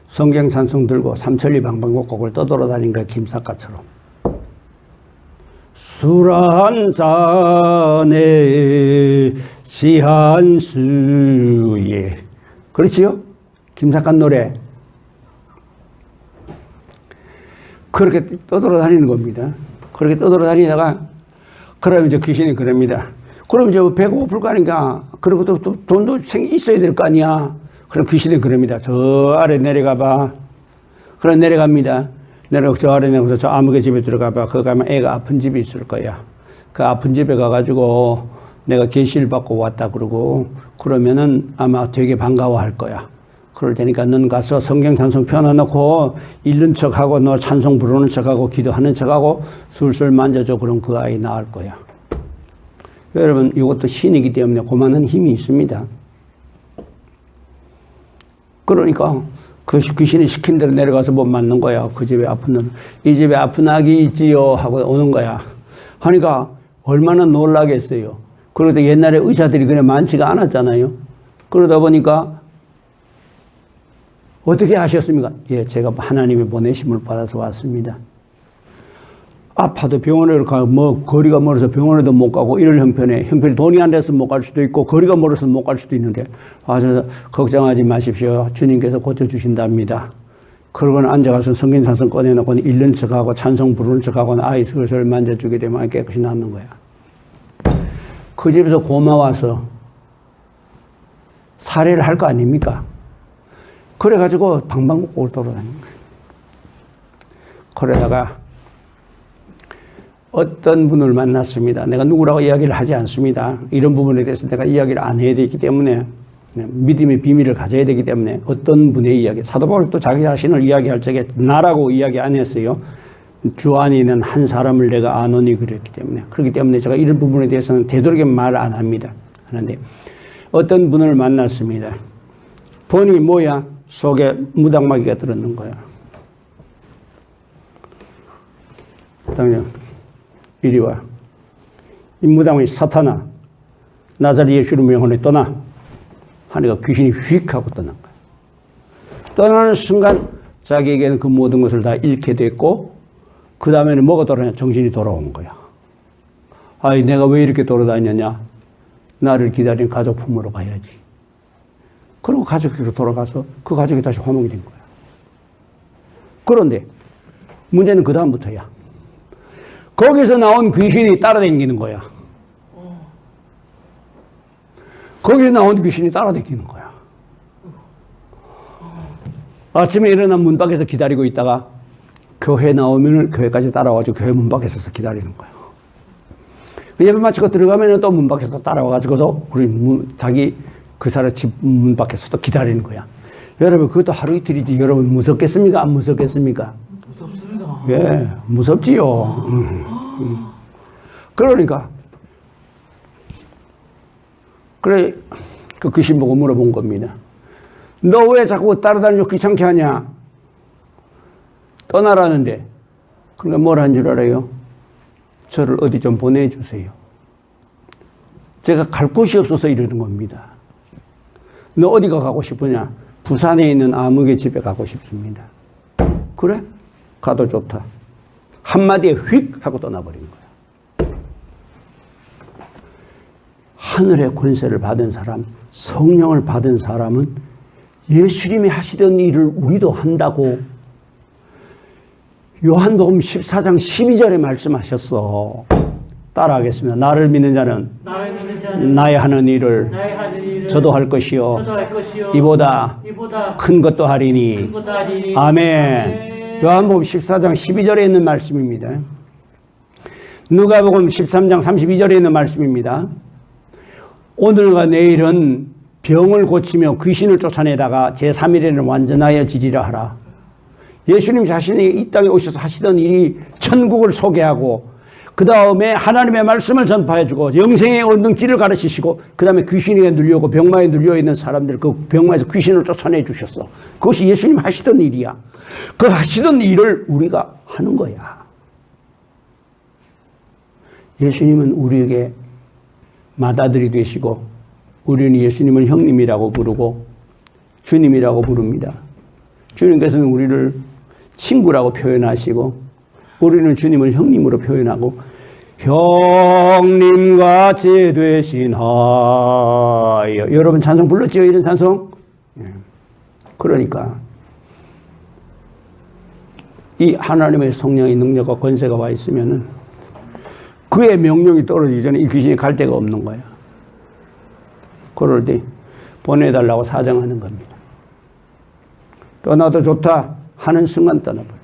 성경 찬송 들고 삼천리 방방곡곡을 떠돌아다닌 거야, 김삿갓처럼. 술 한 잔에 시 한 수에. 그렇지요? 김삿갓 노래. 그렇게 떠돌아다니는 겁니다. 그렇게 떠돌아다니다가, 그러면 이제 귀신이 그럽니다. 그럼 이제 배가 고플 거 아닌가? 그리고 또 돈도 있어야 될 거 아니야? 그럼 귀신이 그럽니다. 저 아래 내려가 봐. 그럼 내려갑니다. 내려가 저 아래 내려가서 저 아무개 집에 들어가 봐. 거기 가면 애가 아픈 집이 있을 거야. 그 아픈 집에 가가지고 내가 계시를 받고 왔다 그러고, 그러면은 아마 되게 반가워할 거야. 그럴 테니까 넌 가서 성경 찬송 펴놔놓고 읽는 척하고 너 찬송 부르는 척하고 기도하는 척하고 술술 만져줘. 그럼 그 아이 나을 거야. 여러분, 이것도 신이기 때문에 그만한 힘이 있습니다. 그러니까 그 귀신이 시킨 대로 내려가서 못 맞는 거야. 그 집에 아픈 놈. 이 집에 아픈 아기 있지요 하고 오는 거야. 하니까 얼마나 놀라겠어요. 그러다 옛날에 의사들이 그냥 많지가 않았잖아요. 그러다 보니까 어떻게 하셨습니까? 예, 제가 하나님의 보내심을 받아서 왔습니다. 아파도 병원에 가고, 거리가 멀어서 병원에도 못 가고, 이럴 형편에 돈이 안 돼서 못 갈 수도 있고, 거리가 멀어서 못 갈 수도 있는데, 저 걱정하지 마십시오. 주님께서 고쳐주신답니다. 그러고는 앉아가서 성경 찬송 꺼내놓고 읽는 척하고, 찬송 부르는 척하고, 아이 슬슬 만져주게 되면 깨끗이 낫는 거야. 그 집에서 고마워서 살해를 할 거 아닙니까? 그래가지고 방방곡곡을 돌아다니는 거예요. 그러다가 어떤 분을 만났습니다. 내가 누구라고 이야기를 하지 않습니다. 이런 부분에 대해서 내가 이야기를 안 해야 되기 때문에, 믿음의 비밀을 가져야 되기 때문에 어떤 분의 이야기, 사도 바울도 자기 자신을 이야기할 적에 나라고 이야기 안 했어요. 주 안에 있는 한 사람을 내가 아노니 그랬기 때문에. 그렇기 때문에 제가 이런 부분에 대해서는 되도록이면 말 안 합니다. 하는데 어떤 분을 만났습니다. 보니 뭐야? 속에 무당마귀가 들었는 거야. 당장 이리 와. 이 무당이 사탄아, 나자리 예수를 명하니 떠나. 하니까 귀신이 휙 하고 떠난 거야. 떠나는 순간 자기에게는 그 모든 것을 다 잃게 됐고, 그 다음에는 뭐가 돌아오냐? 정신이 돌아온 거야. 아이, 내가 왜 이렇게 돌아다녔냐? 나를 기다리는 가족 품으로 가야지. 그리고 가족으로 돌아가서 그 가족이 다시 화목이 된 거야. 그런데 문제는 그 다음부터야. 거기서 나온 귀신이 따라다니는 거야. 거기서 나온 귀신이 따라다니는 거야. 아침에 일어나 문 밖에서 기다리고 있다가 교회 나오면 교회까지 따라와가지고 교회 문 밖에 서서 기다리는 거예요. 예배 마치고 들어가면 또 문 밖에서 따라와가지고서 자기 그 사람 집 문 밖에서 또 기다리는 거야. 여러분, 그것도 하루 이틀이지. 여러분, 무섭겠습니까? 안 무섭겠습니까? 무섭습니다. 예, 무섭지요. 그러니까. 그래, 그 귀신 보고 물어본 겁니다. 너 왜 자꾸 따라다니고 귀찮게 하냐? 떠나라는데. 그러니까 뭘 한 줄 알아요? 저를 어디 좀 보내주세요. 제가 갈 곳이 없어서 이러는 겁니다. 너 어디가 가고 싶으냐? 부산에 있는 아무개 집에 가고 싶습니다. 그래? 가도 좋다. 한마디에 휙 하고 떠나버린 거야. 하늘의 권세를 받은 사람, 성령을 받은 사람은 예수님이 하시던 일을 우리도 한다고 요한복음 14장 12절에 말씀하셨어. 따라하겠습니다. 나를 믿는 자는 나의 하는 일을 저도 할 것이요 이보다 큰 것도 하리니. 아멘. 요한복음 14장 12절에 있는 말씀입니다. 누가복음 13장 32절에 있는 말씀입니다. 오늘과 내일은 병을 고치며 귀신을 쫓아내다가 제3일에는 완전하여 지리라 하라. 예수님 자신이 이 땅에 오셔서 하시던 일이 천국을 소개하고 그 다음에 하나님의 말씀을 전파해주고 영생에 얻는 길을 가르치시고 그 다음에 귀신에게 눌려오고 병마에 눌려있는 사람들 그 병마에서 귀신을 쫓아내 주셨어. 그것이 예수님 하시던 일이야. 그 하시던 일을 우리가 하는 거야. 예수님은 우리에게 맏아들이 되시고 우리는 예수님을 형님이라고 부르고 주님이라고 부릅니다. 주님께서는 우리를 친구라고 표현하시고 우리는 주님을 형님으로 표현하고 형님같이 되신 하여. 여러분 찬송 불렀지요? 이런 찬송? 그러니까 이 하나님의 성령의 능력과 권세가 와 있으면은 그의 명령이 떨어지기 전에 이 귀신이 갈 데가 없는 거야. 그럴 때 보내달라고 사정하는 겁니다. 떠나도 좋다 하는 순간 떠나버려요.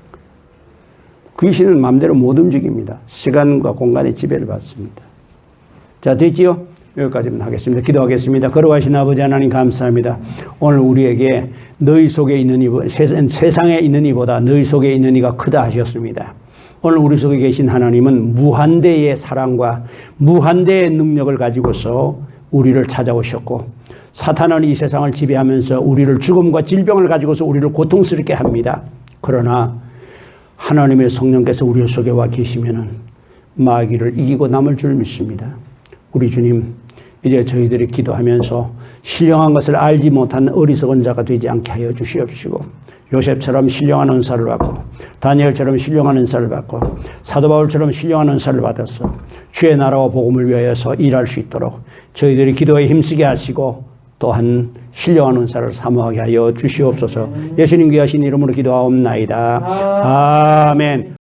귀신은 마음대로 못 움직입니다. 시간과 공간의 지배를 받습니다. 자, 됐지요? 여기까지만 하겠습니다. 기도하겠습니다. 걸어가신 아버지 하나님 감사합니다. 오늘 우리에게 너희 속에 있는 이, 세상에 있는 이보다 너희 속에 있는 이가 크다 하셨습니다. 오늘 우리 속에 계신 하나님은 무한대의 사랑과 무한대의 능력을 가지고서 우리를 찾아오셨고 사탄은 이 세상을 지배하면서 우리를 죽음과 질병을 가지고서 우리를 고통스럽게 합니다. 그러나 하나님의 성령께서 우리 속에 와 계시면은 마귀를 이기고 남을 줄 믿습니다. 우리 주님, 이제 저희들이 기도하면서 신령한 것을 알지 못한 어리석은 자가 되지 않게 하여 주시옵시고 요셉처럼 신령한 은사를 받고 다니엘처럼 신령한 은사를 받고 사도 바울처럼 신령한 은사를 받아서 주의 나라와 복음을 위하여서 일할 수 있도록 저희들이 기도에 힘쓰게 하시고 또한 신령한 은사를 사모하게 하여 주시옵소서. 예수님 귀하신 이름으로 기도하옵나이다. 아멘.